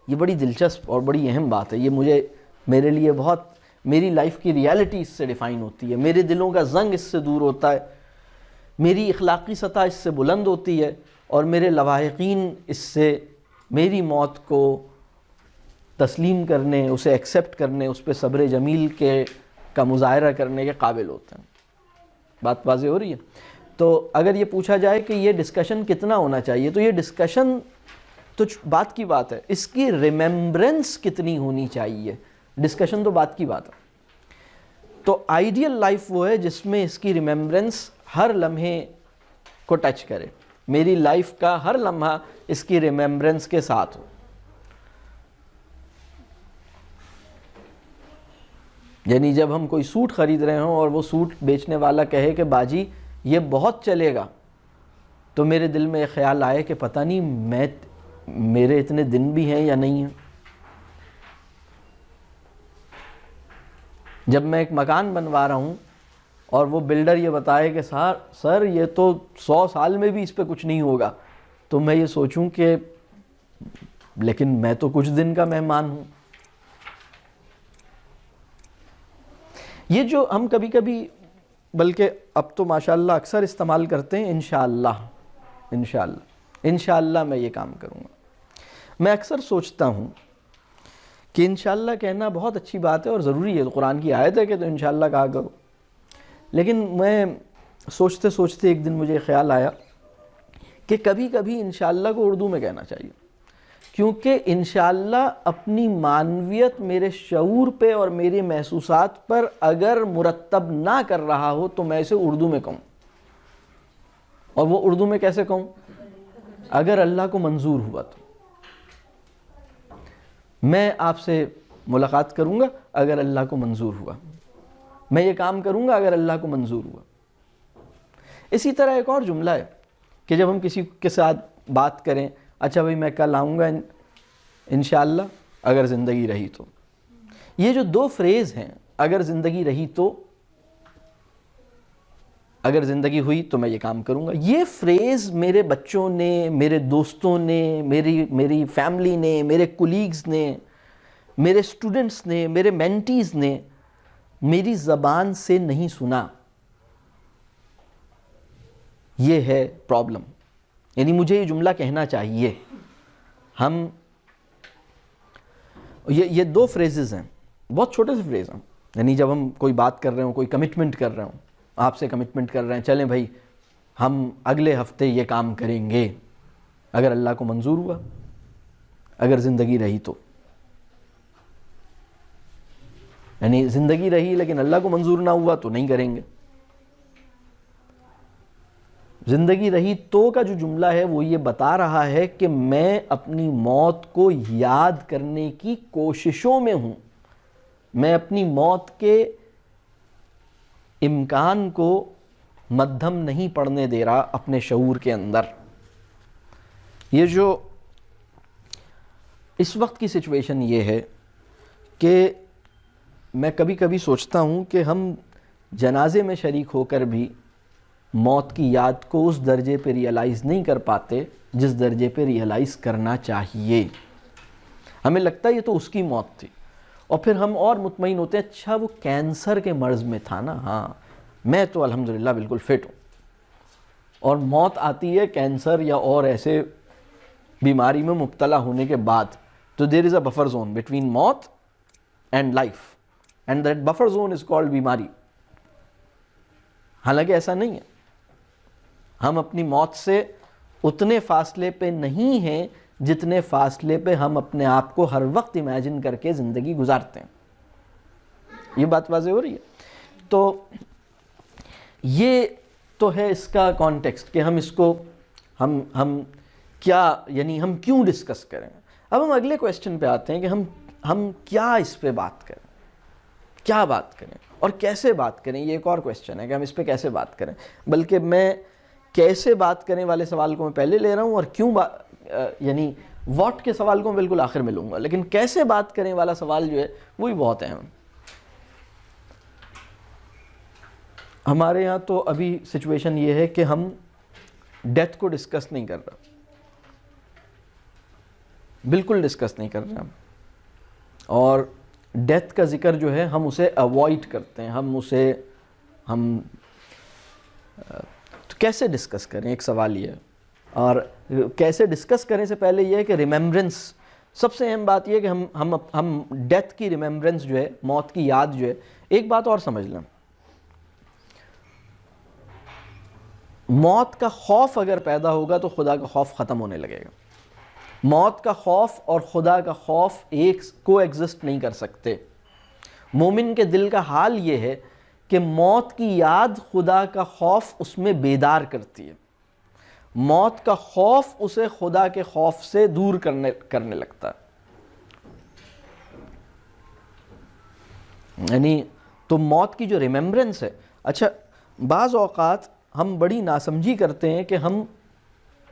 یہ بڑی دلچسپ اور بڑی اہم بات ہے. یہ میرے لیے بہت، میری لائف کی ریالٹی اس سے ڈیفائن ہوتی ہے. میرے دلوں کا زنگ اس سے دور ہوتا ہے، میری اخلاقی سطح اس سے بلند ہوتی ہے، اور میرے لواحقین اس سے میری موت کو تسلیم کرنے، اسے ایکسیپٹ کرنے، اس پہ صبر جمیل کا مظاہرہ کرنے کے قابل ہوتے ہیں. بات واضح ہو رہی ہے؟ تو اگر یہ پوچھا جائے کہ یہ ڈسکشن کتنا ہونا چاہیے، تو یہ ڈسکشن تو بات کی بات ہے، اس کی ریممبرنس کتنی ہونی چاہیے، ڈسکشن تو بات کی بات ہے. تو آئیڈیل لائف وہ ہے جس میں اس کی ریممبرنس ہر لمحے کو ٹچ کرے. میری لائف کا ہر لمحہ اس کی ریممبرنس کے ساتھ ہو. یعنی جب ہم کوئی سوٹ خرید رہے ہوں اور وہ سوٹ بیچنے والا کہے کہ باجی یہ بہت چلے گا، تو میرے دل میں ایک خیال آئے کہ پتہ نہیں میرے اتنے دن بھی ہیں یا نہیں ہیں. جب میں ایک مکان بنوا رہا ہوں اور وہ بلڈر یہ بتائے کہ سر یہ تو 100 سال میں بھی اس پہ کچھ نہیں ہوگا، تو میں یہ سوچوں کہ لیکن میں تو کچھ دن کا مہمان ہوں. یہ جو ہم کبھی کبھی، بلکہ اب تو ماشاءاللہ اکثر استعمال کرتے ہیں، انشاءاللہ انشاءاللہ انشاءاللہ میں یہ کام کروں گا. میں اکثر سوچتا ہوں کہ انشاءاللہ کہنا بہت اچھی بات ہے اور ضروری ہے، قرآن کی آیت ہے کہ تو انشاءاللہ کہا کرو. لیکن میں سوچتے سوچتے ایک دن مجھے خیال آیا کہ کبھی کبھی انشاءاللہ کو اردو میں کہنا چاہیے، کیونکہ انشاءاللہ اپنی معنویت میرے شعور پہ اور میرے محسوسات پر اگر مرتب نہ کر رہا ہو تو میں اسے اردو میں کہوں. اور وہ اردو میں کیسے کہوں؟ اگر اللہ کو منظور ہوا تو. میں آپ سے ملاقات کروں گا اگر اللہ کو منظور ہوا، میں یہ کام کروں گا اگر اللہ کو منظور ہوا. اسی طرح ایک اور جملہ ہے کہ جب ہم کسی کے ساتھ بات کریں، اچھا بھائی میں کل آؤں گا انشاءاللہ اگر زندگی رہی تو. یہ جو دو فریز ہیں، اگر زندگی رہی تو، اگر زندگی ہوئی تو میں یہ کام کروں گا، یہ فریز میرے بچوں نے، میرے دوستوں نے، میری فیملی نے، میرے کولیگز نے، میرے اسٹوڈنٹس نے، میرے مینٹیز نے میری زبان سے نہیں سنا. یہ ہے پرابلم. یعنی مجھے یہ جملہ کہنا چاہیے. ہم یہ دو فریزز ہیں، بہت چھوٹے سے فریز ہیں. یعنی جب ہم کوئی بات کر رہے ہوں، کوئی کمٹمنٹ کر رہے ہوں، آپ سے کمٹمنٹ کر رہے ہیں، چلیں بھائی ہم اگلے ہفتے یہ کام کریں گے اگر اللہ کو منظور ہوا، اگر زندگی رہی تو. یعنی زندگی رہی لیکن اللہ کو منظور نہ ہوا تو نہیں کریں گے. زندگی رہی تو کا جو جملہ ہے وہ یہ بتا رہا ہے کہ میں اپنی موت کو یاد کرنے کی کوششوں میں ہوں، میں اپنی موت کے امکان کو مدھم نہیں پڑنے دے رہا اپنے شعور کے اندر. یہ جو اس وقت کی سچویشن یہ ہے کہ میں کبھی کبھی سوچتا ہوں کہ ہم جنازے میں شریک ہو کر بھی موت کی یاد کو اس درجے پہ ریئلائز نہیں کر پاتے جس درجے پہ ریئلائز کرنا چاہیے. ہمیں لگتا ہے یہ تو اس کی موت تھی، اور پھر ہم اور مطمئن ہوتے ہیں اچھا وہ کینسر کے مرض میں تھا نا، ہاں میں تو الحمدللہ بالکل فٹ ہوں. اور موت آتی ہے کینسر یا اور ایسے بیماری میں مبتلا ہونے کے بعد، تو دیر از اے بفر زون بٹوین موت and life, and that buffer zone is called بیماری. حالانکہ ایسا نہیں ہے. ہم اپنی موت سے اتنے فاصلے پہ نہیں ہیں جتنے فاصلے پہ ہم اپنے آپ کو ہر وقت امیجن کر کے زندگی گزارتے ہیں. یہ بات واضح ہو رہی ہے؟ تو یہ تو ہے اس کا کانٹیکسٹ کہ ہم اس کو ہم کیا، یعنی ہم کیوں ڈسکس کریں. اب ہم اگلے کویسچن پہ آتے ہیں کہ ہم کیا اس پہ بات کریں، کیا بات کریں اور کیسے بات کریں. یہ ایک اور کویسچن ہے کہ ہم اس پہ کیسے بات کریں. بلکہ میں کیسے بات کریں والے سوال کو میں پہلے لے رہا ہوں، اور کیوں یعنی واٹ کے سوال کو میں بالکل آخر میں لوں گا. لیکن کیسے بات کریں والا سوال جو ہے وہ بھی بہت اہم. ہمارے ہاں تو ابھی سچویشن یہ ہے کہ ہم ڈیتھ کو ڈسکس نہیں کر رہے، بالکل ڈسکس نہیں کر رہے ہم. اور ڈیتھ کا ذکر جو ہے ہم اسے اوائڈ کرتے ہیں، ہم تو کیسے ڈسکس کریں، ایک سوال یہ ہے. اور کیسے ڈسکس کرنے سے پہلے یہ ہے کہ ریمیمبرنس، سب سے اہم بات یہ ہے کہ ہم ڈیتھ کی ریمیمبرنس جو ہے، موت کی یاد جو ہے. ایک بات اور سمجھ لیں، موت کا خوف اگر پیدا ہوگا تو خدا کا خوف ختم ہونے لگے گا. موت کا خوف اور خدا کا خوف ایک کو ایگزسٹ نہیں کر سکتے. مومن کے دل کا حال یہ ہے کہ موت کی یاد خدا کا خوف اس میں بیدار کرتی ہے، موت کا خوف اسے خدا کے خوف سے دور کرنے لگتا ہے. یعنی تو موت کی جو ریمیمبرنس ہے، اچھا بعض اوقات ہم بڑی ناسمجھی کرتے ہیں کہ ہم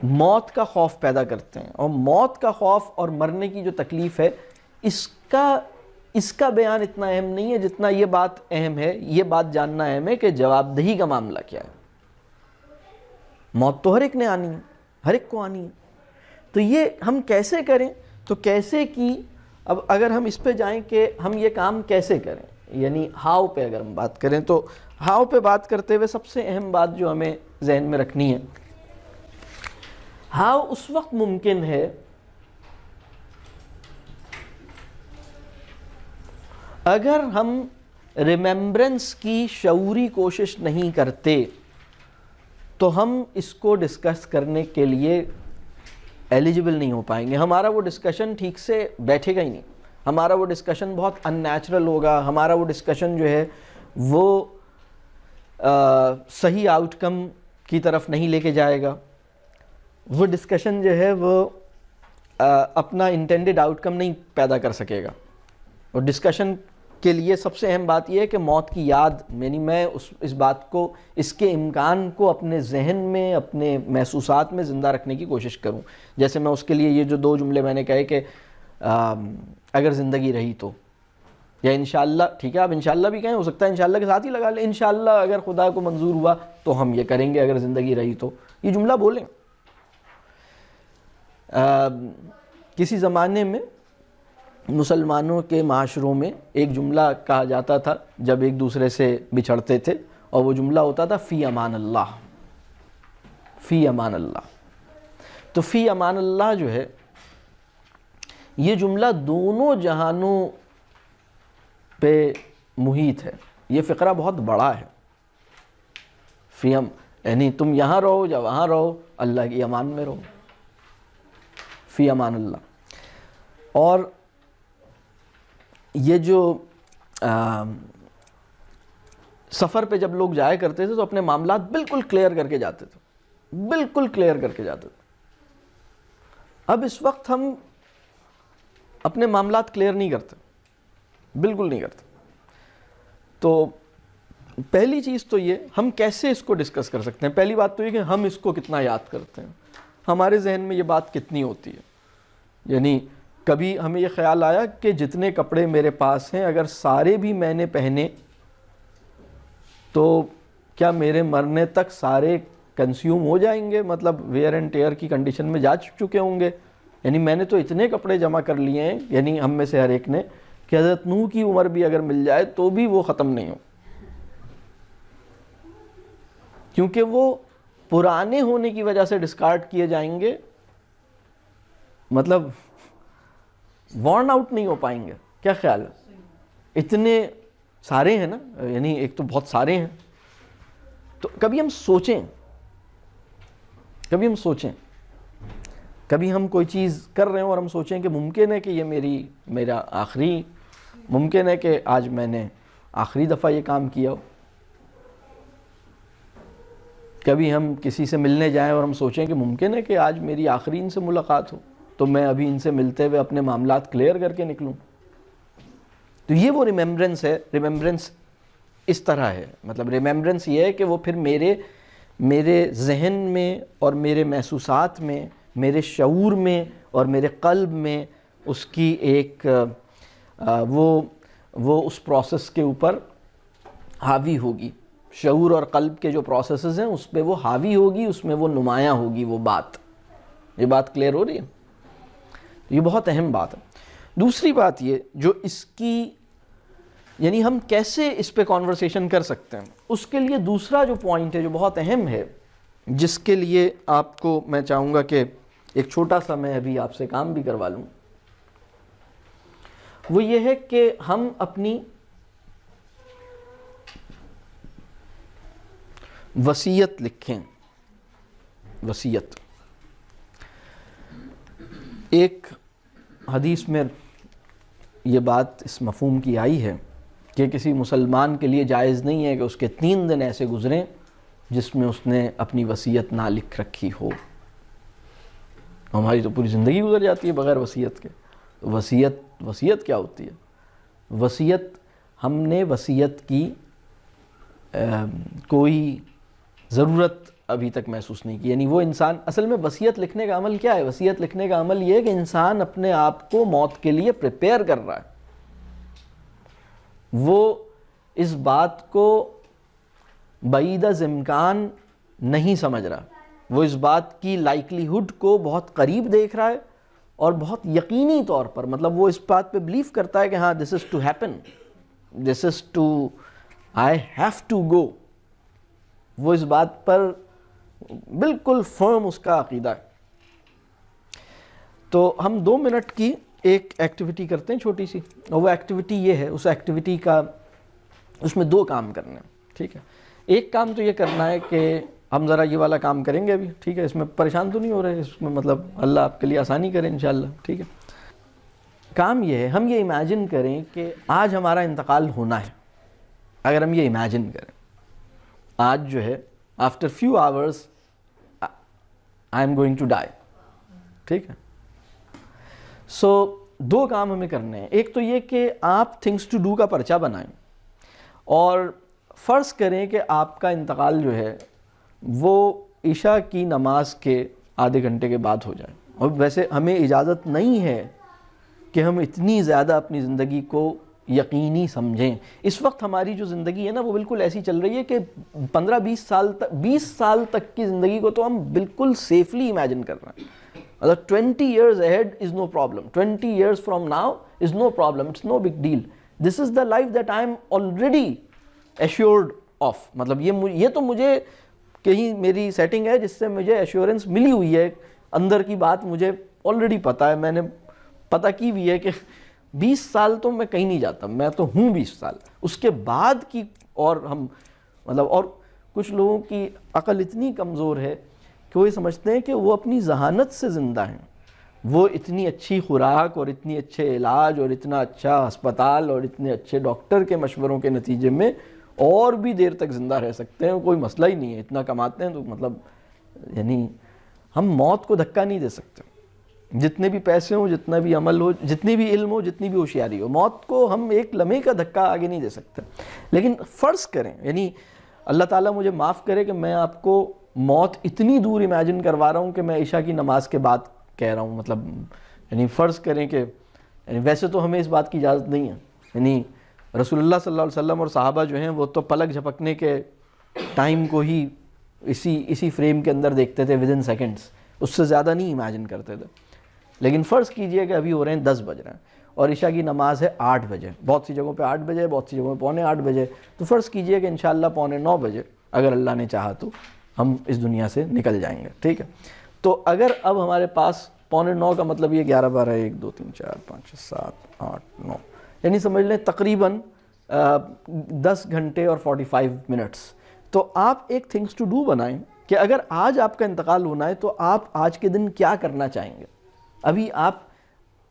موت کا خوف پیدا کرتے ہیں، اور موت کا خوف اور مرنے کی جو تکلیف ہے اس کا بیان اتنا اہم نہیں ہے جتنا یہ بات اہم ہے، یہ بات جاننا اہم ہے کہ جواب دہی کا معاملہ کیا ہے. موت تو ہر ایک نے آنی ہے، ہر ایک کو آنی ہے. تو یہ ہم کیسے کریں؟ تو کیسے کی اب اگر ہم اس پہ جائیں کہ ہم یہ کام کیسے کریں، یعنی ہاؤ پہ اگر ہم بات کریں، تو ہاؤ پہ بات کرتے ہوئے سب سے اہم بات جو ہمیں ذہن میں رکھنی ہے، ہاؤ اس وقت ممکن ہے اگر ہم ریممبرنس کی شعوری کوشش نہیں کرتے تو ہم اس کو ڈسکس کرنے کے لیے ایلیجبل نہیں ہو پائیں گے. ہمارا وہ ڈسکشن ٹھیک سے بیٹھے گا ہی نہیں، ہمارا وہ ڈسکشن بہت ان نیچرل ہوگا، ہمارا وہ ڈسکشن جو ہے وہ صحیح آؤٹ کم کی طرف نہیں لے کے جائے گا، وہ ڈسکشن جو ہے وہ اپنا انٹینڈڈ آؤٹ کم نہیں پیدا کر سکے گا. اور ڈسکشن کے لیے سب سے اہم بات یہ ہے کہ موت کی یاد، یعنی میں اس بات کو، اس کے امکان کو اپنے ذہن میں، اپنے محسوسات میں زندہ رکھنے کی کوشش کروں. جیسے میں اس کے لیے یہ جو 2 جملے میں نے کہے کہ اگر زندگی رہی تو، یا انشاءاللہ، ٹھیک ہے آپ انشاءاللہ بھی کہیں، ہو سکتا ہے انشاءاللہ کے ساتھ ہی لگا لیں، انشاءاللہ اگر خدا کو منظور ہوا تو ہم یہ کریں گے اگر زندگی رہی تو، یہ جملہ بولیں. کسی زمانے میں مسلمانوں کے معاشروں میں ایک جملہ کہا جاتا تھا جب ایک دوسرے سے بچھڑتے تھے، اور وہ جملہ ہوتا تھا فی امان اللہ، فی امان اللہ. تو فی امان اللہ جو ہے یہ جملہ دونوں جہانوں پہ محیط ہے، یہ فقرہ بہت بڑا ہے. یعنی تم یہاں رہو یا وہاں رہو، اللہ کی امان میں رہو، فی امان اللہ. اور یہ جو سفر پہ جب لوگ جایا کرتے تھے تو اپنے معاملات بالکل کلیئر کر کے جاتے تھے، بالکل کلیئر کر کے جاتے تھے. اب اس وقت ہم اپنے معاملات کلیئر نہیں کرتے، بالکل نہیں کرتے. تو پہلی چیز تو یہ، ہم کیسے اس کو ڈسکس کر سکتے ہیں؟ پہلی بات تو یہ کہ ہم اس کو کتنا یاد کرتے ہیں، ہمارے ذہن میں یہ بات کتنی ہوتی ہے. یعنی کبھی ہمیں یہ خیال آیا کہ جتنے کپڑے میرے پاس ہیں اگر سارے بھی میں نے پہنے تو کیا میرے مرنے تک سارے کنزیوم ہو جائیں گے، مطلب ویئر اینڈ ٹیئر کی کنڈیشن میں جا چکے ہوں گے؟ یعنی میں نے تو اتنے کپڑے جمع کر لیے ہیں، یعنی ہم میں سے ہر ایک نے، کہ حضرت نوح کی عمر بھی اگر مل جائے تو بھی وہ ختم نہیں ہو، کیونکہ وہ پرانے ہونے کی وجہ سے ڈسکارڈ کیے جائیں گے، مطلب وارن آؤٹ نہیں ہو پائیں گے. کیا خیال ہے؟ اتنے سارے ہیں نا، یعنی ایک تو بہت سارے ہیں. تو کبھی ہم سوچیں، کبھی ہم کوئی چیز کر رہے ہوں اور ہم سوچیں کہ ممکن ہے کہ یہ میرا آخری، ممکن ہے کہ آج میں نے آخری دفعہ یہ کام کیا ہو. کبھی ہم کسی سے ملنے جائیں اور ہم سوچیں کہ ممکن ہے کہ آج میری آخری ان سے ملاقات ہو، تو میں ابھی ان سے ملتے ہوئے اپنے معاملات کلیئر کر کے نکلوں. تو یہ وہ ریممبرنس ہے. ریممبرنس اس طرح ہے، مطلب ریممبرنس یہ ہے کہ وہ پھر میرے ذہن میں اور میرے محسوسات میں، میرے شعور میں اور میرے قلب میں اس کی ایک وہ اس پروسیس کے اوپر حاوی ہوگی. شعور اور قلب کے جو پروسیسز ہیں اس پہ وہ حاوی ہوگی، اس میں وہ نمایاں ہوگی وہ بات. یہ بات کلیئر ہو رہی ہے؟ یہ بہت اہم بات ہے. دوسری بات یہ جو اس کی، یعنی ہم کیسے اس پہ کانورسیشن کر سکتے ہیں، اس کے لیے دوسرا جو پوائنٹ ہے جو بہت اہم ہے، جس کے لیے آپ کو میں چاہوں گا کہ ایک چھوٹا سا میں ابھی آپ سے کام بھی کروا لوں، وہ یہ ہے کہ ہم اپنی وصیت لکھیں. وصیت ایک حدیث میں یہ بات اس مفہوم کی آئی ہے کہ کسی مسلمان کے لیے جائز نہیں ہے کہ اس کے 3 دن ایسے گزریں جس میں اس نے اپنی وصیت نہ لکھ رکھی ہو. ہماری تو پوری زندگی گزر جاتی ہے بغیر وصیت کے. وصیت کیا ہوتی ہے؟ وصیت، ہم نے وصیت کی کوئی ضرورت ابھی تک محسوس نہیں کی. یعنی وہ انسان، اصل میں وصیت لکھنے کا عمل کیا ہے؟ وصیت لکھنے کا عمل یہ ہے کہ انسان اپنے آپ کو موت کے لیے پریپیئر کر رہا ہے. وہ اس بات کو بعید از امکان نہیں سمجھ رہا وہ اس بات کی لائکلیہڈ کو بہت قریب دیکھ رہا ہے اور بہت یقینی طور پر، مطلب وہ اس بات پہ بلیو کرتا ہے کہ ہاں this is to happen, this is to, I have to go. وہ اس بات پر بالکل فرم اس کا عقیدہ ہے. تو ہم 2 منٹ کی ایک ایکٹیویٹی کرتے ہیں چھوٹی سی، اور وہ ایکٹیویٹی یہ ہے، اس ایکٹیویٹی کا اس میں 2 کام کرنے ہیں. ٹھیک ہے، ایک کام تو یہ کرنا ہے کہ ہم ذرا یہ والا کام کریں گے ابھی. ٹھیک ہے، اس میں پریشان تو نہیں ہو رہے، اس میں مطلب اللہ آپ کے لیے آسانی کرے انشاءاللہ. ٹھیک ہے، کام یہ ہے، ہم یہ امیجن کریں کہ آج ہمارا انتقال ہونا ہے. اگر ہم یہ امیجن کریں آج جو ہے after few hours I am going to die. ٹھیک ہے، سو 2 کام ہمیں کرنے ہیں. ایک تو یہ کہ آپ تھنگس ٹو ڈو کا پرچہ بنائیں اور فرض کریں کہ آپ کا انتقال جو ہے وہ عشاء کی نماز کے آدھے گھنٹے کے بعد ہو جائے. اور ویسے ہمیں اجازت نہیں ہے کہ ہم اتنی زیادہ اپنی زندگی کو یقینی سمجھیں. اس وقت ہماری جو زندگی ہے نا وہ بالکل ایسی چل رہی ہے کہ 15-20 سال تک، 20 سال تک کی زندگی کو تو ہم بالکل سیفلی امیجن کر رہے ہیں. مطلب 20 years ahead is no problem, 20 years from now is no problem, it's no big deal. This is the life that I am already assured of. مطلب یہ تو مجھے کہیں میری سیٹنگ ہے جس سے مجھے ایشورنس ملی ہوئی ہے، اندر کی بات مجھے آلریڈی پتہ ہے، میں نے پتہ کی بھی ہے کہ 20 سال تو میں کہیں نہیں جاتا، میں تو ہوں 20 سال. اس کے بعد کی، اور ہم مطلب، اور کچھ لوگوں کی عقل اتنی کمزور ہے کہ وہ یہ سمجھتے ہیں کہ وہ اپنی ذہانت سے زندہ ہیں، وہ اتنی اچھی خوراک اور اتنی اچھے علاج اور اتنا اچھا ہسپتال اور اتنے اچھے ڈاکٹر کے مشوروں کے نتیجے میں اور بھی دیر تک زندہ رہ سکتے ہیں، کوئی مسئلہ ہی نہیں ہے، اتنا کماتے ہیں تو مطلب، یعنی ہم موت کو دھکا نہیں دے سکتے. جتنے بھی پیسے ہوں، جتنا بھی عمل ہو، جتنی بھی علم ہو، جتنی بھی ہوشیاری ہو، موت کو ہم ایک لمحے کا دھکا آگے نہیں دے سکتے. لیکن فرض کریں، یعنی اللہ تعالیٰ مجھے معاف کرے کہ میں آپ کو موت اتنی دور امیجن کروا رہا ہوں کہ میں عشاء کی نماز کے بعد کہہ رہا ہوں. مطلب یعنی فرض کریں کہ ویسے تو ہمیں اس بات کی اجازت نہیں ہے، یعنی رسول اللہ صلی اللہ علیہ وسلم اور صحابہ جو ہیں وہ تو پلک جھپکنے کے ٹائم کو ہی اسی فریم کے اندر دیکھتے تھے، ود ان سیکنڈس، اس سے زیادہ نہیں امیجن کرتے تھے. لیکن فرض کیجئے کہ ابھی ہو رہے ہیں 10 بج رہے ہیں اور عشاء کی نماز ہے 8 بجے، بہت سی جگہوں پہ 8 بجے، بہت سی جگہوں پہ 7:45 بجے. تو فرض کیجئے کہ انشاءاللہ 8:45 بجے اگر اللہ نے چاہا تو ہم اس دنیا سے نکل جائیں گے. ٹھیک ہے، تو اگر اب ہمارے پاس 8:45 کا مطلب یہ 11 12 1 2 3 4 5 6 7 8 9، یعنی سمجھ لیں تقریباً 10 گھنٹے اور 45 منٹس. تو آپ ایک تھنگس ٹو ڈو بنائیں کہ اگر آج آپ کا انتقال ہونا ہے تو آپ آج کے دن کیا کرنا چاہیں گے. ابھی آپ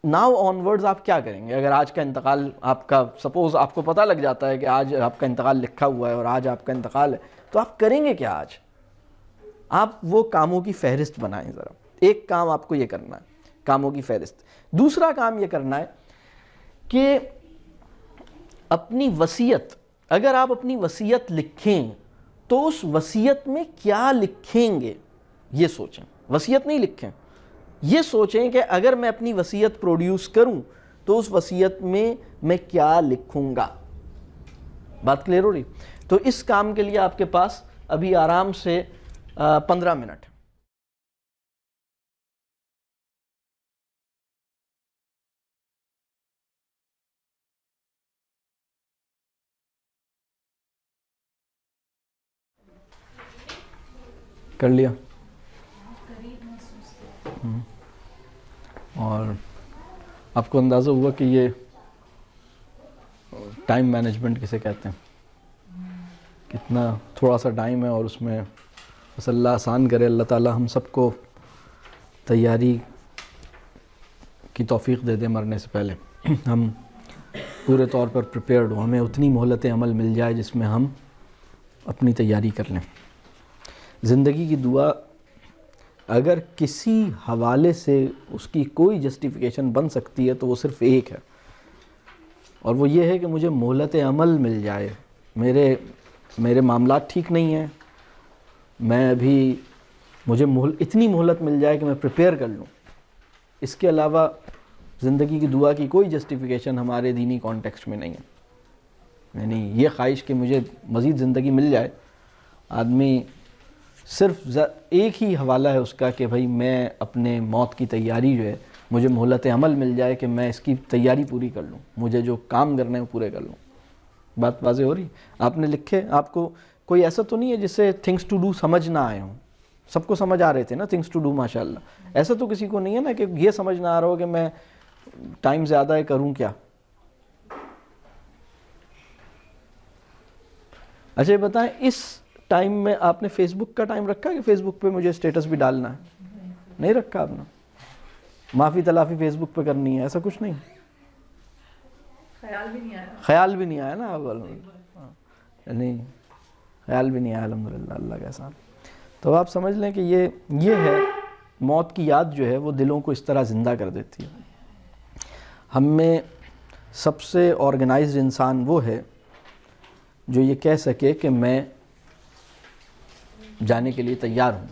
ناؤ آن ورڈز آپ کیا کریں گے اگر آج کا انتقال آپ کا، سپوز آپ کو پتہ لگ جاتا ہے کہ آج آپ کا انتقال لکھا ہوا ہے اور آج آپ کا انتقال ہے، تو آپ کریں گے کیا آج؟ آپ وہ کاموں کی فہرست بنائیں. ذرا ایک کام آپ کو یہ کرنا ہے، کاموں کی فہرست. دوسرا کام یہ کرنا ہے کہ اپنی وصیت، اگر آپ اپنی وصیت لکھیں تو اس وصیت میں کیا لکھیں گے یہ سوچیں. وصیت نہیں لکھیں، یہ سوچیں کہ اگر میں اپنی وصیت پروڈیوس کروں تو اس وصیت میں کیا لکھوں گا. بات کلیئر ہو رہی؟ تو اس کام کے لیے آپ کے پاس ابھی آرام سے 15 منٹ. کر لیا؟ اور آپ کو اندازہ ہوا کہ یہ ٹائم مینجمنٹ کسے کہتے ہیں، کتنا تھوڑا سا ٹائم ہے اور اس میں بس اللہ آسان کرے، اللہ تعالی ہم سب کو تیاری کی توفیق دے دے مرنے سے پہلے، ہم پورے طور پر پریپیئرڈ ہوں، ہمیں اتنی مہلت عمل مل جائے جس میں ہم اپنی تیاری کر لیں. زندگی کی دعا اگر کسی حوالے سے اس کی کوئی جسٹیفیکیشن بن سکتی ہے تو وہ صرف ایک ہے، اور وہ یہ ہے کہ مجھے مہلت عمل مل جائے. میرے معاملات ٹھیک نہیں ہیں، میں ابھی مجھے اتنی مہلت مل جائے کہ میں پریپیئر کر لوں. اس کے علاوہ زندگی کی دعا کی کوئی جسٹیفیکیشن ہمارے دینی کانٹیکسٹ میں نہیں ہے. یعنی یہ خواہش کہ مجھے مزید زندگی مل جائے، آدمی صرف ایک ہی حوالہ ہے اس کا کہ بھائی میں اپنے موت کی تیاری جو ہے مجھے مہلت عمل مل جائے کہ میں اس کی تیاری پوری کر لوں, مجھے جو کام کرنے ہیں وہ پورے کر لوں. بات واضح ہو رہی؟ آپ نے لکھے, آپ کو کوئی ایسا تو نہیں ہے جسے تھنگس ٹو ڈو سمجھ نہ آئے ہوں؟ سب کو سمجھ آ رہے تھے نا تھنگس ٹو ڈو ماشاءاللہ. ایسا تو کسی کو نہیں ہے نا کہ یہ سمجھ نہ آ رہا ہو کہ میں ٹائم زیادہ ہے کروں کیا. اچھا یہ بتائیں, اس ٹائم میں آپ نے فیس بک کا ٹائم رکھا کہ فیس بک پہ مجھے اسٹیٹس بھی ڈالنا ہے؟ نہیں رکھا آپ نے. معافی تلافی فیس بک پہ کرنی ہے, ایسا کچھ نہیں, خیال بھی نہیں آیا. خیال بھی نہیں آیا نا آپ, نہیں خیال بھی نہیں آیا الحمدللہ, اللہ کا احسان. تو آپ سمجھ لیں کہ یہ ہے موت کی یاد جو ہے وہ دلوں کو اس طرح زندہ کر دیتی ہے. ہم میں سب سے آرگنائزڈ انسان وہ ہے جو یہ کہہ سکے کہ میں جانے کے لیے تیار ہوں,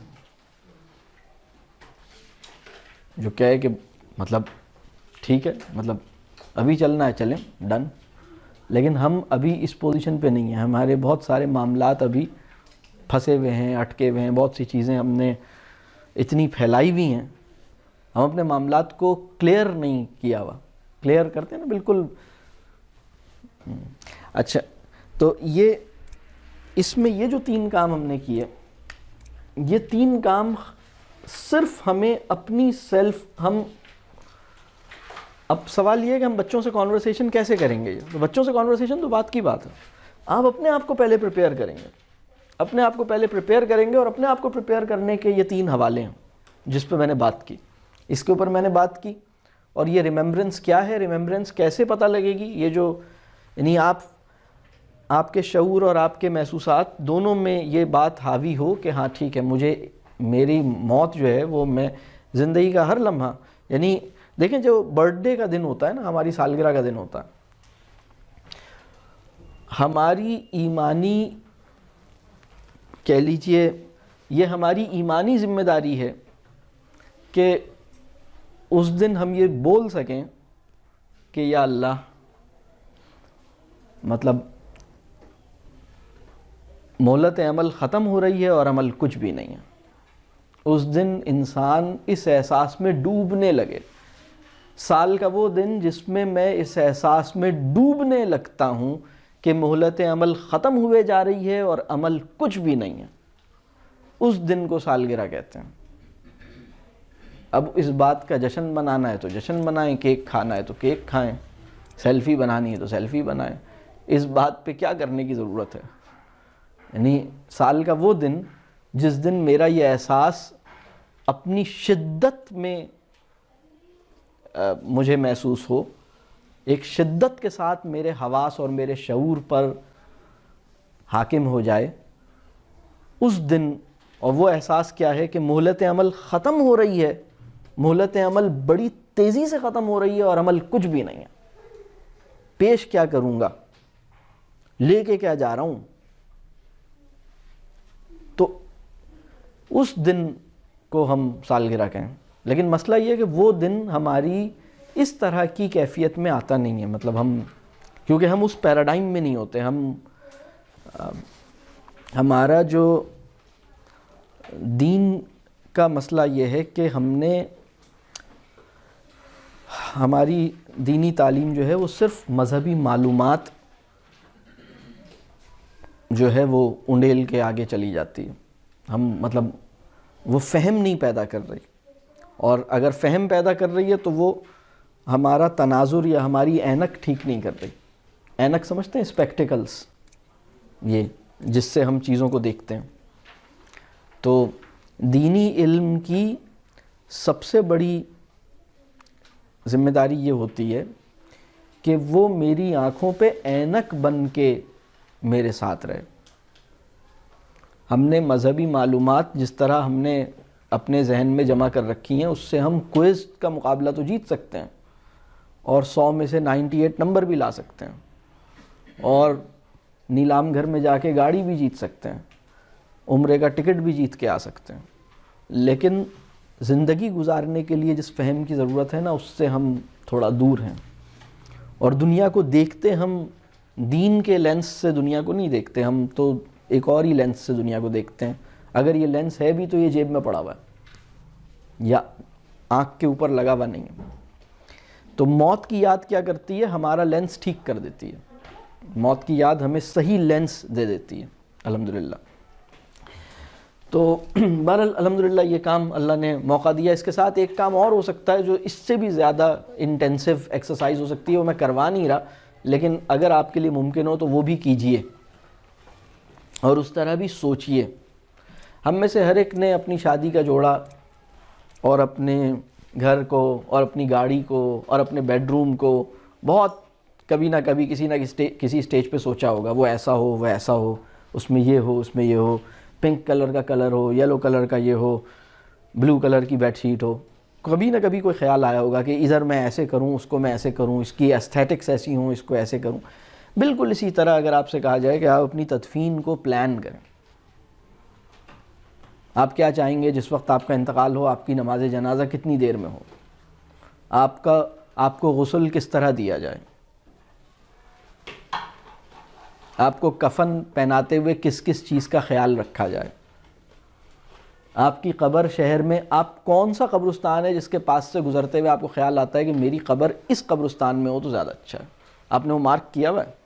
جو کہے کہ مطلب ٹھیک ہے, مطلب ابھی چلنا ہے چلیں, ڈن. لیکن ہم ابھی اس پوزیشن پہ نہیں ہیں, ہمارے بہت سارے معاملات ابھی پھنسے ہوئے ہیں, اٹکے ہوئے ہیں, بہت سی چیزیں ہم نے اتنی پھیلائی ہوئی ہیں, ہم اپنے معاملات کو کلیئر نہیں کیا ہوا. کلیئر کرتے ہیں نا بالکل. اچھا تو اس میں یہ جو 3 کام ہم نے کیے, یہ 3 کام صرف ہمیں اپنی ہم اب سوال یہ ہے کہ ہم بچوں سے کانورسیشن کیسے کریں گے. تو بچوں سے کانورسیشن تو بات کی بات ہے, آپ اپنے آپ کو پہلے پریپیئر کریں گے, اپنے آپ کو پہلے پریپیئر کریں گے. اور اپنے آپ کو پریپیئر کرنے کے یہ 3 حوالے ہیں جس پہ میں نے بات کی, اس کے اوپر میں نے بات کی. اور یہ ریممبرنس کیا ہے, ریممبرنس کیسے پتہ لگے گی, یہ جو یعنی آپ کے شعور اور آپ کے محسوسات دونوں میں یہ بات حاوی ہو کہ ہاں ٹھیک ہے, مجھے میری موت جو ہے وہ میں زندگی کا ہر لمحہ, یعنی دیکھیں جو برتھ ڈے کا دن ہوتا ہے نا, ہماری سالگرہ کا دن ہوتا ہے, ہماری ایمانی کہہ لیجئے یہ ہماری ایمانی ذمہ داری ہے کہ اس دن ہم یہ بول سکیں کہ یا اللہ مطلب مہلت عمل ختم ہو رہی ہے اور عمل کچھ بھی نہیں ہے. اس دن انسان اس احساس میں ڈوبنے لگے. سال کا وہ دن جس میں اس احساس میں ڈوبنے لگتا ہوں کہ مہلت عمل ختم ہوئے جا رہی ہے اور عمل کچھ بھی نہیں ہے, اس دن کو سالگرہ کہتے ہیں. اب اس بات کا جشن منانا ہے تو جشن منائیں, کیک کھانا ہے تو کیک کھائیں, سیلفی بنانی ہے تو سیلفی بنائیں. اس بات پہ کیا کرنے کی ضرورت ہے؟ یعنی سال کا وہ دن جس دن میرا یہ احساس اپنی شدت میں مجھے محسوس ہو, ایک شدت کے ساتھ میرے حواس اور میرے شعور پر حاکم ہو جائے, اس دن. اور وہ احساس کیا ہے کہ مہلت عمل ختم ہو رہی ہے, مہلت عمل بڑی تیزی سے ختم ہو رہی ہے اور عمل کچھ بھی نہیں ہے. پیش کیا کروں گا, لے کے کیا جا رہا ہوں. تو اس دن کو ہم سالگرہ کہیں. لیکن مسئلہ یہ ہے کہ وہ دن ہماری اس طرح کی کیفیت میں آتا نہیں ہے, مطلب ہم کیونکہ ہم اس پیراڈائم میں نہیں ہوتے. ہمارا جو دین کا مسئلہ یہ ہے کہ ہم نے ہماری دینی تعلیم جو ہے وہ صرف مذہبی معلومات جو ہے وہ انڈیل کے آگے چلی جاتی ہے. ہم مطلب وہ فہم نہیں پیدا کر رہی, اور اگر فہم پیدا کر رہی ہے تو وہ ہمارا تناظر یا ہماری اینک ٹھیک نہیں کر رہی. اینک سمجھتے ہیں, اسپیکٹیکلز, یہ جس سے ہم چیزوں کو دیکھتے ہیں. تو دینی علم کی سب سے بڑی ذمہ داری یہ ہوتی ہے کہ وہ میری آنکھوں پہ اینک بن کے میرے ساتھ رہے. ہم نے مذہبی معلومات جس طرح ہم نے اپنے ذہن میں جمع کر رکھی ہیں, اس سے ہم کوئز کا مقابلہ تو جیت سکتے ہیں, اور 100 میں سے 98 نمبر بھی لا سکتے ہیں, اور نیلام گھر میں جا کے گاڑی بھی جیت سکتے ہیں, عمرے کا ٹکٹ بھی جیت کے آ سکتے ہیں. لیکن زندگی گزارنے کے لیے جس فہم کی ضرورت ہے نا, اس سے ہم تھوڑا دور ہیں. اور دنیا کو دیکھتے ہم دین کے لینس سے دنیا کو نہیں دیکھتے, ہم تو ایک اور ہی لینس سے دنیا کو دیکھتے ہیں, اگر یہ لینس ہے بھی تو یہ جیب میں پڑا ہوا ہے یا آنکھ کے اوپر لگا ہوا نہیں ہے. تو موت کی یاد کیا کرتی ہے؟ ہمارا لینس ٹھیک کر دیتی ہے. موت کی یاد ہمیں صحیح لینس دے دیتی ہے الحمدللہ. تو بہرحال الحمدللہ یہ کام اللہ نے موقع دیا. اس کے ساتھ ایک کام اور ہو سکتا ہے جو اس سے بھی زیادہ انٹینسو ایکسرسائز ہو سکتی ہے, وہ میں کروا نہیں رہا, لیکن اگر آپ کے لیے ممکن ہو تو وہ بھی کیجئے اور اس طرح بھی سوچئے. ہم میں سے ہر ایک نے اپنی شادی کا جوڑا اور اپنے گھر کو اور اپنی گاڑی کو اور اپنے بیڈ روم کو بہت کبھی نہ کبھی کسی نہ کسی اسٹیج پہ سوچا ہوگا, وہ ایسا ہو, وہ ایسا ہو, اس میں یہ ہو, اس میں یہ ہو, پنک کلر کا کلر ہو, یلو کلر کا یہ ہو, بلو کلر کی بیڈ شیٹ ہو. کبھی نہ کبھی کوئی خیال آیا ہوگا کہ ادھر میں ایسے کروں, اس کو میں ایسے کروں, اس کی ایستھیٹکس ایسی ہوں, اس کو ایسے کروں. بالکل اسی طرح اگر آپ سے کہا جائے کہ آپ اپنی تدفین کو پلان کریں, آپ کیا چاہیں گے جس وقت آپ کا انتقال ہو, آپ کی نماز جنازہ کتنی دیر میں ہو, آپ کو غسل کس طرح دیا جائے, آپ کو کفن پہناتے ہوئے کس کس چیز کا خیال رکھا جائے, آپ کی قبر شہر میں آپ کون سا قبرستان ہے جس کے پاس سے گزرتے ہوئے آپ کو خیال آتا ہے کہ میری قبر اس قبرستان میں ہو تو زیادہ اچھا ہے. آپ نے وہ مارک کیا ہوا ہے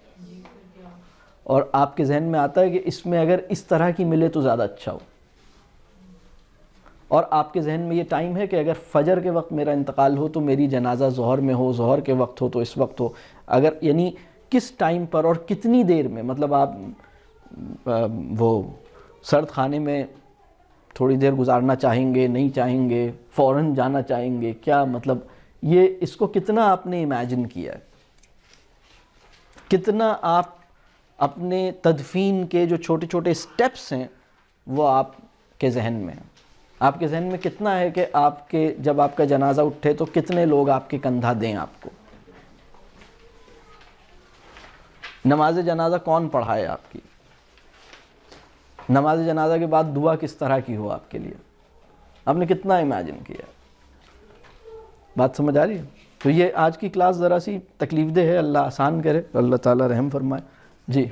اور آپ کے ذہن میں آتا ہے کہ اس میں اگر اس طرح کی ملے تو زیادہ اچھا ہو, اور آپ کے ذہن میں یہ ٹائم ہے کہ اگر فجر کے وقت میرا انتقال ہو تو میری جنازہ ظہر میں ہو, ظہر کے وقت ہو تو اس وقت ہو, اگر یعنی کس ٹائم پر اور کتنی دیر میں, مطلب آپ وہ سرد خانے میں تھوڑی دیر گزارنا چاہیں گے, نہیں چاہیں گے, فوراً جانا چاہیں گے, کیا مطلب یہ اس کو کتنا آپ نے امیجن کیا ہے, کتنا آپ اپنے تدفین کے جو چھوٹے چھوٹے سٹیپس ہیں وہ آپ کے ذہن میں ہیں. آپ کے ذہن میں کتنا ہے کہ آپ کے جب آپ کا جنازہ اٹھے تو کتنے لوگ آپ کے کندھا دیں آپ کو, نماز جنازہ کون پڑھائے آپ کی, نماز جنازہ کے بعد دعا کس طرح کی ہو آپ کے لیے, آپ نے کتنا امیجن کیا. بات سمجھ آ رہی ہے؟ تو یہ آج کی کلاس ذرا سی تکلیف دہ ہے, اللہ آسان کرے, اللہ تعالیٰ رحم فرمائے. جی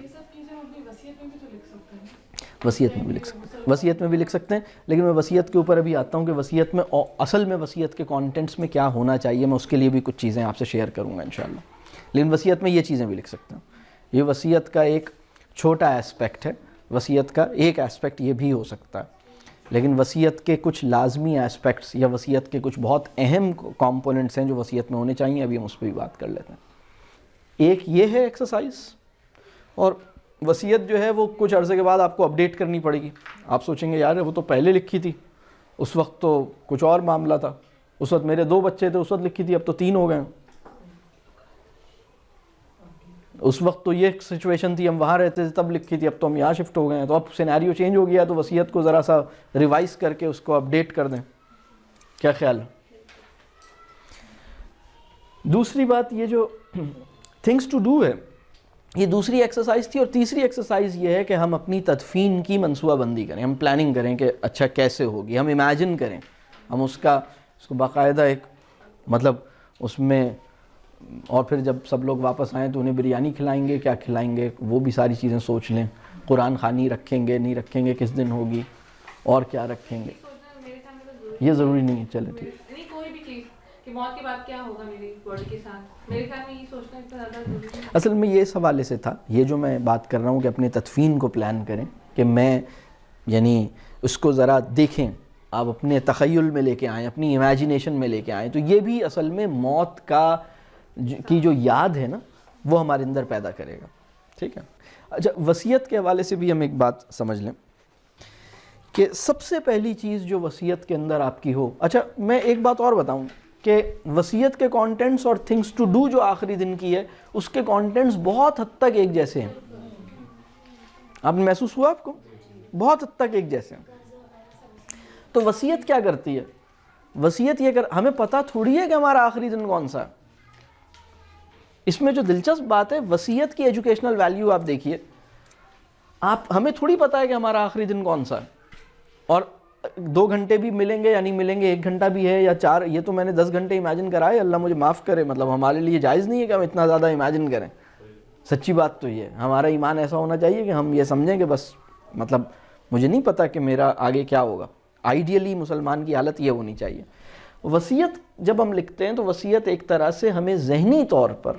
وصیت میں بھی لکھ سکتے ہیں, وصیت میں بھی لکھ سکتے ہیں, لیکن میں وصیت کے اوپر ابھی آتا ہوں کہ وصیت میں اصل میں وصیت کے کانٹینٹس میں کیا ہونا چاہیے, میں اس کے لیے بھی کچھ چیزیں آپ سے شیئر کروں گا انشاءاللہ. لیکن وصیت میں یہ چیزیں بھی لکھ سکتے ہیں. یہ وصیت کا ایک چھوٹا ایسپیکٹ ہے, وصیت کا ایک ایسپیکٹ یہ بھی ہو سکتا ہے, لیکن وصیت کے کچھ لازمی ایسپیکٹس یا وصیت کے کچھ بہت اہم کمپوننٹس ہیں جو وصیت میں ہونے چاہیے. ابھی ہم اس پہ بھی بات کر لیتے ہیں. ایک یہ ہے ایکسرسائز, اور وصیت جو ہے وہ کچھ عرصے کے بعد آپ کو اپڈیٹ کرنی پڑے گی. آپ سوچیں گے یار وہ تو پہلے لکھی تھی, اس وقت تو کچھ اور معاملہ تھا, اس وقت میرے 2 بچے تھے اس وقت لکھی تھی, اب تو 3 ہو گئے. اس وقت تو یہ سچویشن تھی, ہم وہاں رہتے تھے تب لکھی تھی, اب تو ہم یہاں شفٹ ہو گئے ہیں, تو اب سینیریو چینج ہو گیا, تو وصیت کو ذرا سا ریوائز کر کے اس کو اپڈیٹ کر دیں. کیا خیال ہے؟ دوسری بات یہ جو تھنگس ٹو ڈو ہے, یہ دوسری ایکسرسائز تھی. اور تیسری ایکسرسائز یہ ہے کہ ہم اپنی تدفین کی منصوبہ بندی کریں, ہم پلاننگ کریں کہ اچھا کیسے ہوگی, ہم امیجن کریں, ہم اس کو باقاعدہ ایک مطلب اس میں, اور پھر جب سب لوگ واپس آئیں تو انہیں بریانی کھلائیں گے, کیا کھلائیں گے وہ بھی ساری چیزیں سوچ لیں. قرآن خوانی رکھیں گے, نہیں رکھیں گے, کس دن ہوگی, اور کیا رکھیں گے, یہ ضروری نہیں ہے. چلے ٹھیک, نہیں کوئی بھی چیز کہ موت کے بعد کیا ہوگا میری باڈی کے ساتھ, میرے خیال میں یہ سوچنا اتنا زیادہ ضروری ہے. اصل میں یہ اس حوالے سے تھا, یہ جو میں بات کر رہا ہوں کہ اپنے تدفین کو پلان کریں, کہ میں یعنی اس کو ذرا دیکھیں, آپ اپنے تخیل میں لے کے آئیں, اپنی امیجنیشن میں لے کے آئیں, تو یہ بھی اصل میں موت کی جو یاد ہے نا وہ ہمارے اندر پیدا کرے گا. ٹھیک ہے. اچھا, وصیت کے حوالے سے بھی ہم ایک بات سمجھ لیں کہ سب سے پہلی چیز جو وصیت کے اندر آپ کی ہو. اچھا میں ایک بات اور بتاؤں کہ وصیت کے کانٹینٹس اور تھنگس ٹو ڈو جو آخری دن کی ہے, اس کے کانٹینٹس بہت حد تک ایک جیسے ہیں. آپ نے محسوس ہوا آپ کو؟ بہت حد تک ایک جیسے ہیں. تو وصیت کیا کرتی ہے؟ وصیت یہ ہمیں پتہ تھوڑی ہے کہ ہمارا آخری دن کون سا ہے. اس میں جو دلچسپ بات ہے, وصیت کی ایجوکیشنل ویلیو آپ دیکھیے, ہمیں تھوڑی پتہ ہے کہ ہمارا آخری دن کون سا ہے, اور 2 گھنٹے بھی ملیں گے یا نہیں ملیں گے, 1 گھنٹہ بھی ہے یا 4, یہ تو میں نے 10 گھنٹے امیجن کرائے, اللہ مجھے معاف کرے, مطلب ہمارے لیے جائز نہیں ہے کہ ہم اتنا زیادہ امیجن کریں. سچی بات تو یہ ہے, ہمارا ایمان ایسا ہونا چاہیے کہ ہم یہ سمجھیں کہ بس مطلب مجھے نہیں پتہ کہ میرا آگے کیا ہوگا. آئیڈیلی مسلمان کی حالت یہ ہونی چاہیے. وصیت جب ہم لکھتے ہیں تو وصیت ایک طرح سے ہمیں ذہنی طور پر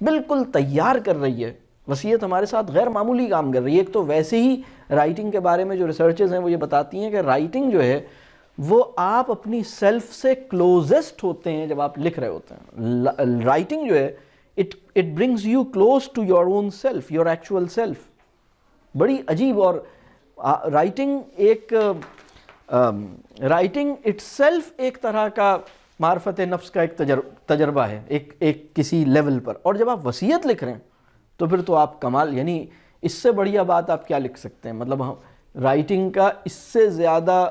بالکل تیار کر رہی ہے. وصیت ہمارے ساتھ غیر معمولی کام کر رہی ہے. ایک تو ویسے ہی رائٹنگ کے بارے میں جو ریسرچز ہیں وہ یہ بتاتی ہیں کہ رائٹنگ جو ہے وہ آپ اپنی سیلف سے کلوزسٹ ہوتے ہیں جب آپ لکھ رہے ہوتے ہیں. رائٹنگ جو ہے it brings you close to your own self, your actual self. بڑی عجیب. اور رائٹنگ اٹ سیلف ایک طرح کا معرفت نفس کا ایک تجربہ ہے ایک کسی لیول پر. اور جب آپ وصیت لکھ رہے ہیں تو پھر تو آپ کمال, یعنی اس سے بڑھیا بات آپ کیا لکھ سکتے ہیں. مطلب رائٹنگ کا اس سے زیادہ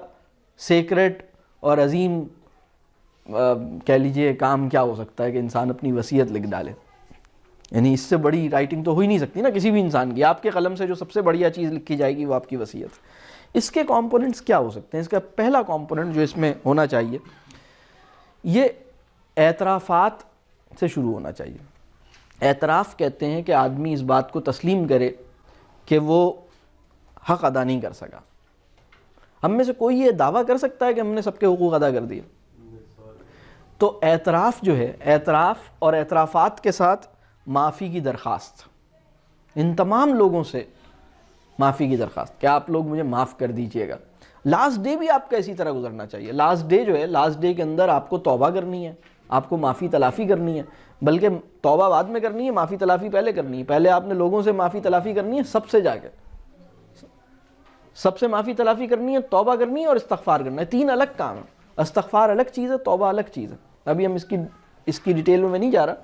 سیکرٹ اور عظیم کہہ لیجئے کام کیا ہو سکتا ہے کہ انسان اپنی وصیت لکھ ڈالے. یعنی اس سے بڑی رائٹنگ تو ہو ہی نہیں سکتی نا کسی بھی انسان کی. آپ کے قلم سے جو سب سے بڑھیا چیز لکھی جائے گی وہ آپ کی وصیت. اس کے کمپوننٹس کیا ہو سکتے ہیں؟ اس کا پہلا کمپوننٹ جو اس میں ہونا چاہیے یہ اعترافات سے شروع ہونا چاہیے. اعتراف کہتے ہیں کہ آدمی اس بات کو تسلیم کرے کہ وہ حق ادا نہیں کر سکا. ہم میں سے کوئی یہ دعویٰ کر سکتا ہے کہ ہم نے سب کے حقوق ادا کر دیے؟ تو اعتراف جو ہے, اعتراف اور اعترافات کے ساتھ معافی کی درخواست, ان تمام لوگوں سے معافی کی درخواست کہ آپ لوگ مجھے معاف کر دیجئے گا. لاسٹ ڈے بھی آپ کا اسی طرح گزرنا چاہیے. لاسٹ ڈے جو ہے, لاسٹ ڈے کے اندر آپ کو توبہ کرنی ہے, آپ کو معافی تلافی کرنی ہے. بلکہ توبہ بعد میں کرنی ہے, معافی تلافی پہلے کرنی ہے. پہلے آپ نے لوگوں سے معافی تلافی کرنی ہے, سب سے جا کے سب سے معافی تلافی کرنی ہے, توبہ کرنی ہے اور استغفار کرنا ہے. 3 الگ کام ہیں. استغفار الگ چیز ہے, توبہ الگ چیز ہے. ابھی ہم اس کی ڈیٹیل میں نہیں جا رہا.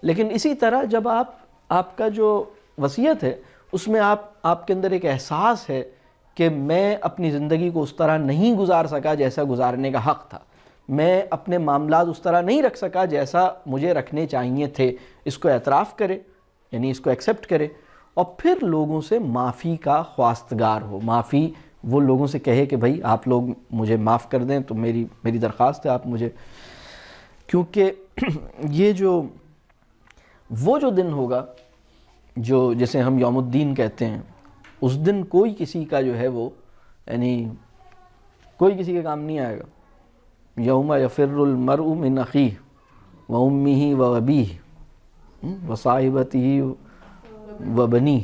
لیکن اسی طرح جب آپ کا جو وصیت ہے اس میں آپ کے اندر ایک احساس ہے کہ میں اپنی زندگی کو اس طرح نہیں گزار سکا جیسا گزارنے کا حق تھا, میں اپنے معاملات اس طرح نہیں رکھ سکا جیسا مجھے رکھنے چاہیے تھے, اس کو اعتراف کرے, یعنی اس کو ایکسیپٹ کرے, اور پھر لوگوں سے معافی کا خواستگار ہو. معافی وہ لوگوں سے کہے کہ بھائی آپ لوگ مجھے معاف کر دیں, تو میری درخواست ہے آپ مجھے. کیونکہ یہ وہ جو دن ہوگا جو جسے ہم یوم الدین کہتے ہیں, اس دن کوئی کسی کا جو ہے وہ یعنی کوئی کسی کے کام نہیں آئے گا. یوم یفر المرء من اخیہ و امہ و ابیہ و صاحبتہ و بنیہ.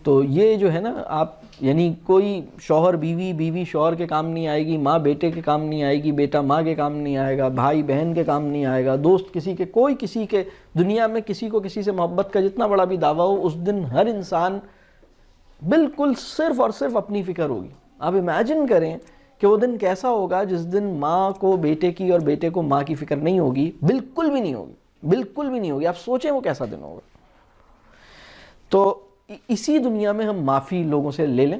تو یہ جو ہے نا, آپ یعنی کوئی شوہر بیوی, بیوی شوہر کے کام نہیں آئے گی, ماں بیٹے کے کام نہیں آئے گی, بیٹا ماں کے کام نہیں آئے گا, بھائی بہن کے کام نہیں آئے گا, دوست کوئی کسی کے, دنیا میں کسی کو کسی سے محبت کا جتنا بڑا بھی دعویٰ ہو, اس دن ہر انسان بالکل صرف اور صرف اپنی فکر ہوگی. آپ امیجن کریں کہ وہ دن کیسا ہوگا جس دن ماں کو بیٹے کی اور بیٹے کو ماں کی فکر نہیں ہوگی, بالکل بھی نہیں ہوگی, بالکل بھی نہیں ہوگی. آپ سوچیں وہ کیسا دن ہوگا. تو اسی دنیا میں ہم معافی لوگوں سے لے لیں,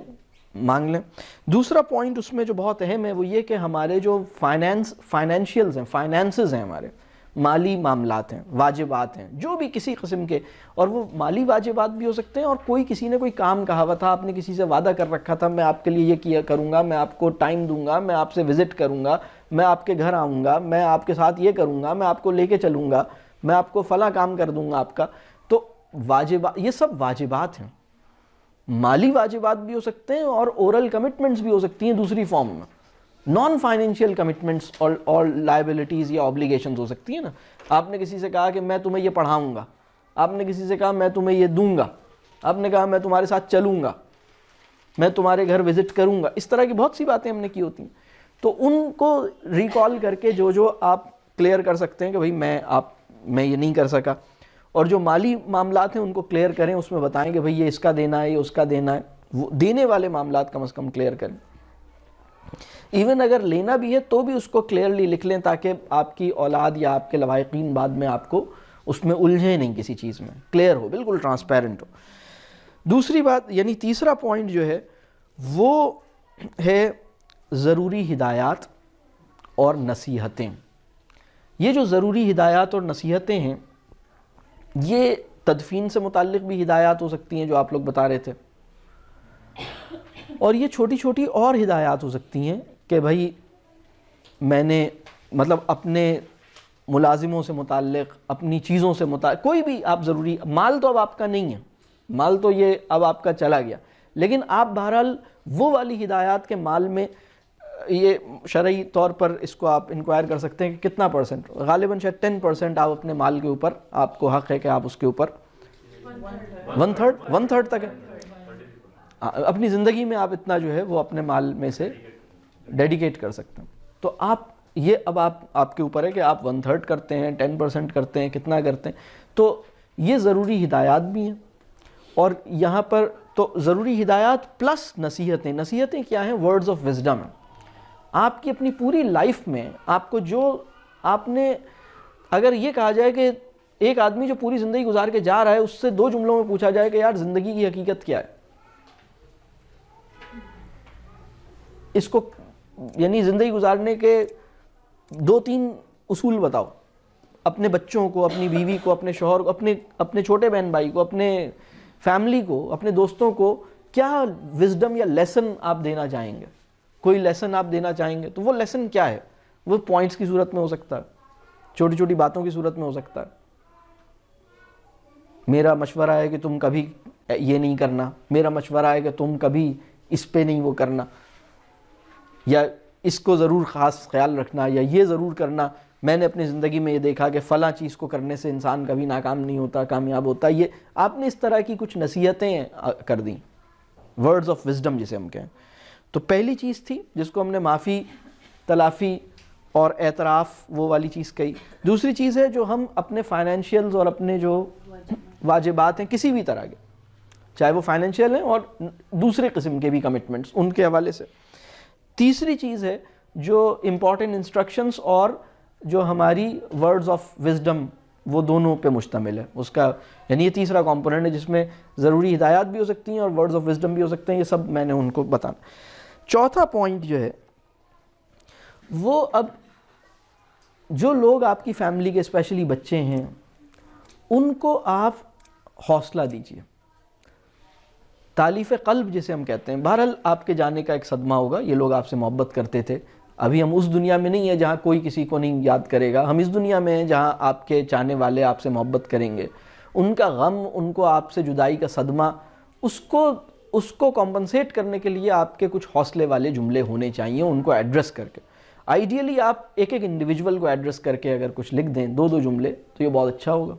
مانگ لیں. دوسرا پوائنٹ اس میں جو بہت اہم ہے وہ یہ کہ ہمارے جو فائنینشیلز ہیں, فائنینسز ہیں, ہمارے مالی معاملات ہیں, واجبات ہیں, جو بھی کسی قسم کے, اور وہ مالی واجبات بھی ہو سکتے ہیں, اور کسی نے کوئی کام کہا ہوا تھا, آپ نے کسی سے وعدہ کر رکھا تھا میں آپ کے لیے یہ کیا کروں گا, میں آپ کو ٹائم دوں گا, میں آپ سے وزٹ کروں گا, میں آپ کے گھر آؤں گا, میں آپ کے ساتھ یہ کروں گا, میں آپ کو لے کے چلوں گا, میں آپ کو فلاں کام کر دوں گا آپ کا. تو واجبات, یہ سب واجبات ہیں. مالی واجبات بھی ہو سکتے ہیں اور اورل کمٹمنٹس بھی ہو سکتی ہیں دوسری فارم میں. نان فائنینشیل کمٹمنٹس اور لائبلٹیز یا آبلیگیشنز ہو سکتی ہیں نا. آپ نے کسی سے کہا کہ میں تمہیں یہ پڑھاؤں گا, آپ نے کسی سے کہا میں تمہیں یہ دوں گا, آپ نے کہا میں تمہارے ساتھ چلوں گا, میں تمہارے گھر وزٹ کروں گا. اس طرح کی بہت سی باتیں ہم نے کی ہوتی ہیں. تو ان کو ریکال کر کے جو آپ کلیئر کر سکتے ہیں کہ بھائی میں یہ نہیں کر سکا, اور جو مالی معاملات ہیں ان کو کلیئر کریں, اس میں بتائیں کہ بھئی یہ اس کا دینا ہے, یہ اس کا دینا ہے. وہ دینے والے معاملات کم از کم کلیئر کریں. ایون اگر لینا بھی ہے تو بھی اس کو کلیئرلی لکھ لیں تاکہ آپ کی اولاد یا آپ کے لواحقین بعد میں آپ کو اس میں الجھے نہیں, کسی چیز میں کلیئر ہو, بالکل ٹرانسپیرنٹ ہو. دوسری بات یعنی تیسرا پوائنٹ جو ہے وہ ہے ضروری ہدایات اور نصیحتیں. یہ جو ضروری ہدایات اور نصیحتیں ہیں یہ تدفین سے متعلق بھی ہدایات ہو سکتی ہیں جو آپ لوگ بتا رہے تھے, اور یہ چھوٹی چھوٹی اور ہدایات ہو سکتی ہیں کہ بھائی میں نے مطلب اپنے ملازموں سے متعلق, اپنی چیزوں سے متعلق, کوئی بھی آپ ضروری, مال تو اب آپ کا نہیں ہے, مال تو یہ اب آپ کا چلا گیا, لیکن آپ بہرحال وہ والی ہدایات کے مال میں یہ شرعی طور پر اس کو آپ انکوائر کر سکتے ہیں کہ کتنا پرسنٹ، غالباً شاید 10% آپ اپنے مال کے اوپر آپ کو حق ہے کہ آپ اس کے اوپر 1/3 تک ہے اپنی زندگی میں آپ اتنا جو ہے وہ اپنے مال میں سے ڈیڈیکیٹ کر سکتے ہیں. تو آپ یہ اب آپ کے اوپر ہے کہ آپ 1/3 کرتے ہیں، 10% کرتے ہیں، کتنا کرتے ہیں. تو یہ ضروری ہدایات بھی ہیں. اور یہاں پر تو ضروری ہدایات پلس نصیحتیں کیا ہیں؟ ورڈز آف وزڈم ہیں. آپ کی اپنی پوری لائف میں آپ کو جو آپ نے، اگر یہ کہا جائے کہ ایک آدمی جو پوری زندگی گزار کے جا رہا ہے اس سے 2 جملوں میں پوچھا جائے کہ یار زندگی کی حقیقت کیا ہے، اس کو یعنی زندگی گزارنے کے 2-3 اصول بتاؤ اپنے بچوں کو، اپنی بیوی کو، اپنے شوہر کو، اپنے چھوٹے بہن بھائی کو، اپنے فیملی کو، اپنے دوستوں کو کیا وزڈم یا لیسن آپ دینا چاہیں گے. کوئی لیسن آپ دینا چاہیں گے تو وہ لیسن کیا ہے؟ وہ پوائنٹس کی صورت میں ہو سکتا ہے، چھوٹی چھوٹی باتوں کی صورت میں ہو سکتا ہے. میرا مشورہ ہے کہ تم کبھی یہ نہیں کرنا، میرا مشورہ ہے کہ تم کبھی اس پہ نہیں وہ کرنا، یا اس کو ضرور خاص خیال رکھنا، یا یہ ضرور کرنا. میں نے اپنی زندگی میں یہ دیکھا کہ فلاں چیز کو کرنے سے انسان کبھی ناکام نہیں ہوتا، کامیاب ہوتا. یہ آپ نے اس طرح کی کچھ نصیحتیں کر دیں، ورڈز آف وزڈم جسے ہم کہیں. تو پہلی چیز تھی جس کو ہم نے معافی، تلافی اور اعتراف وہ والی چیز کہی. دوسری چیز ہے جو ہم اپنے فائنینشیلز اور اپنے جو واجبات ہیں کسی بھی طرح کے، چاہے وہ فائنینشیل ہیں اور دوسرے قسم کے بھی کمٹمنٹس، ان کے حوالے سے. تیسری چیز ہے جو امپورٹنٹ انسٹرکشنز اور جو ہماری ورڈز آف وزڈم وہ دونوں پہ مشتمل ہے. اس کا یعنی یہ تیسرا کمپوننٹ ہے جس میں ضروری ہدایات بھی ہو سکتی ہیں اور ورڈز آف وزڈم بھی ہو سکتے ہیں. یہ سب میں نے ان کو بتانا. چوتھا پوائنٹ جو ہے وہ اب جو لوگ آپ کی فیملی کے اسپیشلی بچے ہیں ان کو آپ حوصلہ دیجیے، تالیف قلب جسے ہم کہتے ہیں. بہرحال آپ کے جانے کا ایک صدمہ ہوگا، یہ لوگ آپ سے محبت کرتے تھے. ابھی ہم اس دنیا میں نہیں ہیں جہاں کوئی کسی کو نہیں یاد کرے گا، ہم اس دنیا میں ہیں جہاں آپ کے چاہنے والے آپ سے محبت کریں گے. ان کا غم، ان کو آپ سے جدائی کا صدمہ، اس کو کمپنسیٹ کرنے کے لیے آپ کے کچھ حوصلے والے جملے ہونے چاہیے، ان کو ایڈریس کر کے. آئیڈیلی آپ ایک انڈیویجول کو ایڈریس کر کے اگر کچھ لکھ دیں 2 جملے تو یہ بہت اچھا ہوگا،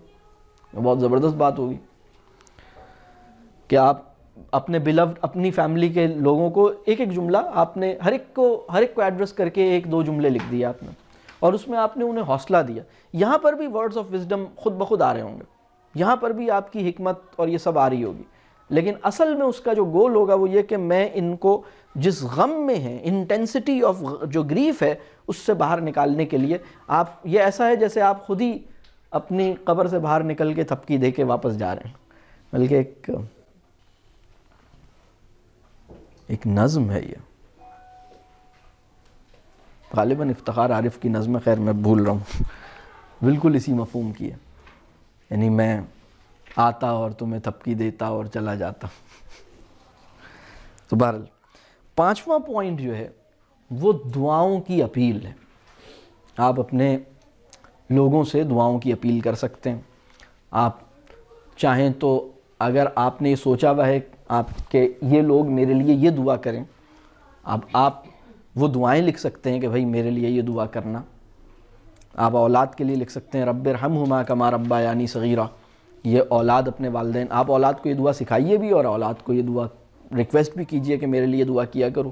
بہت زبردست بات ہوگی کہ آپ اپنے بلوڈ، اپنی فیملی کے لوگوں کو ایک جملہ آپ نے ہر ایک کو ایڈریس کر کے 1-2 جملے لکھ دیے آپ نے، اور اس میں آپ نے انہیں حوصلہ دیا. یہاں پر بھی ورڈز آف وزڈم خود بخود آ رہے ہوں گے، یہاں پر بھی آپ کی حکمت اور یہ سب آ رہی ہوگی. لیکن اصل میں اس کا جو گول ہوگا وہ یہ کہ میں ان کو جس غم میں ہیں، انٹینسٹی آف جو گریف ہے، اس سے باہر نکالنے کے لیے آپ، یہ ایسا ہے جیسے آپ خود ہی اپنی قبر سے باہر نکل کے تھپکی دے کے واپس جا رہے ہیں. بلکہ ایک نظم ہے، یہ غالباً افتخار عارف کی نظم، خیر میں بھول رہا ہوں، بالکل اسی مفہوم کی ہے. یعنی میں آتا اور تمہیں تھپکی دیتا اور چلا جاتا. تو بہرحال 5واں پوائنٹ جو ہے وہ دعاؤں کی اپیل ہے. آپ اپنے لوگوں سے دعاؤں کی اپیل کر سکتے ہیں. آپ چاہیں تو اگر آپ نے یہ سوچا ہوا ہے آپ کے یہ لوگ میرے لیے یہ دعا کریں، آپ وہ دعائیں لکھ سکتے ہیں کہ بھائی میرے لیے یہ دعا کرنا. آپ اولاد کے لیے لکھ سکتے ہیں رب ارحمہما کما ربیانی صغیرا. یہ اولاد اپنے والدین، آپ اولاد کو یہ دعا سکھائیے بھی اور اولاد کو یہ دعا ریکویسٹ بھی کیجئے کہ میرے لیے دعا کیا کرو.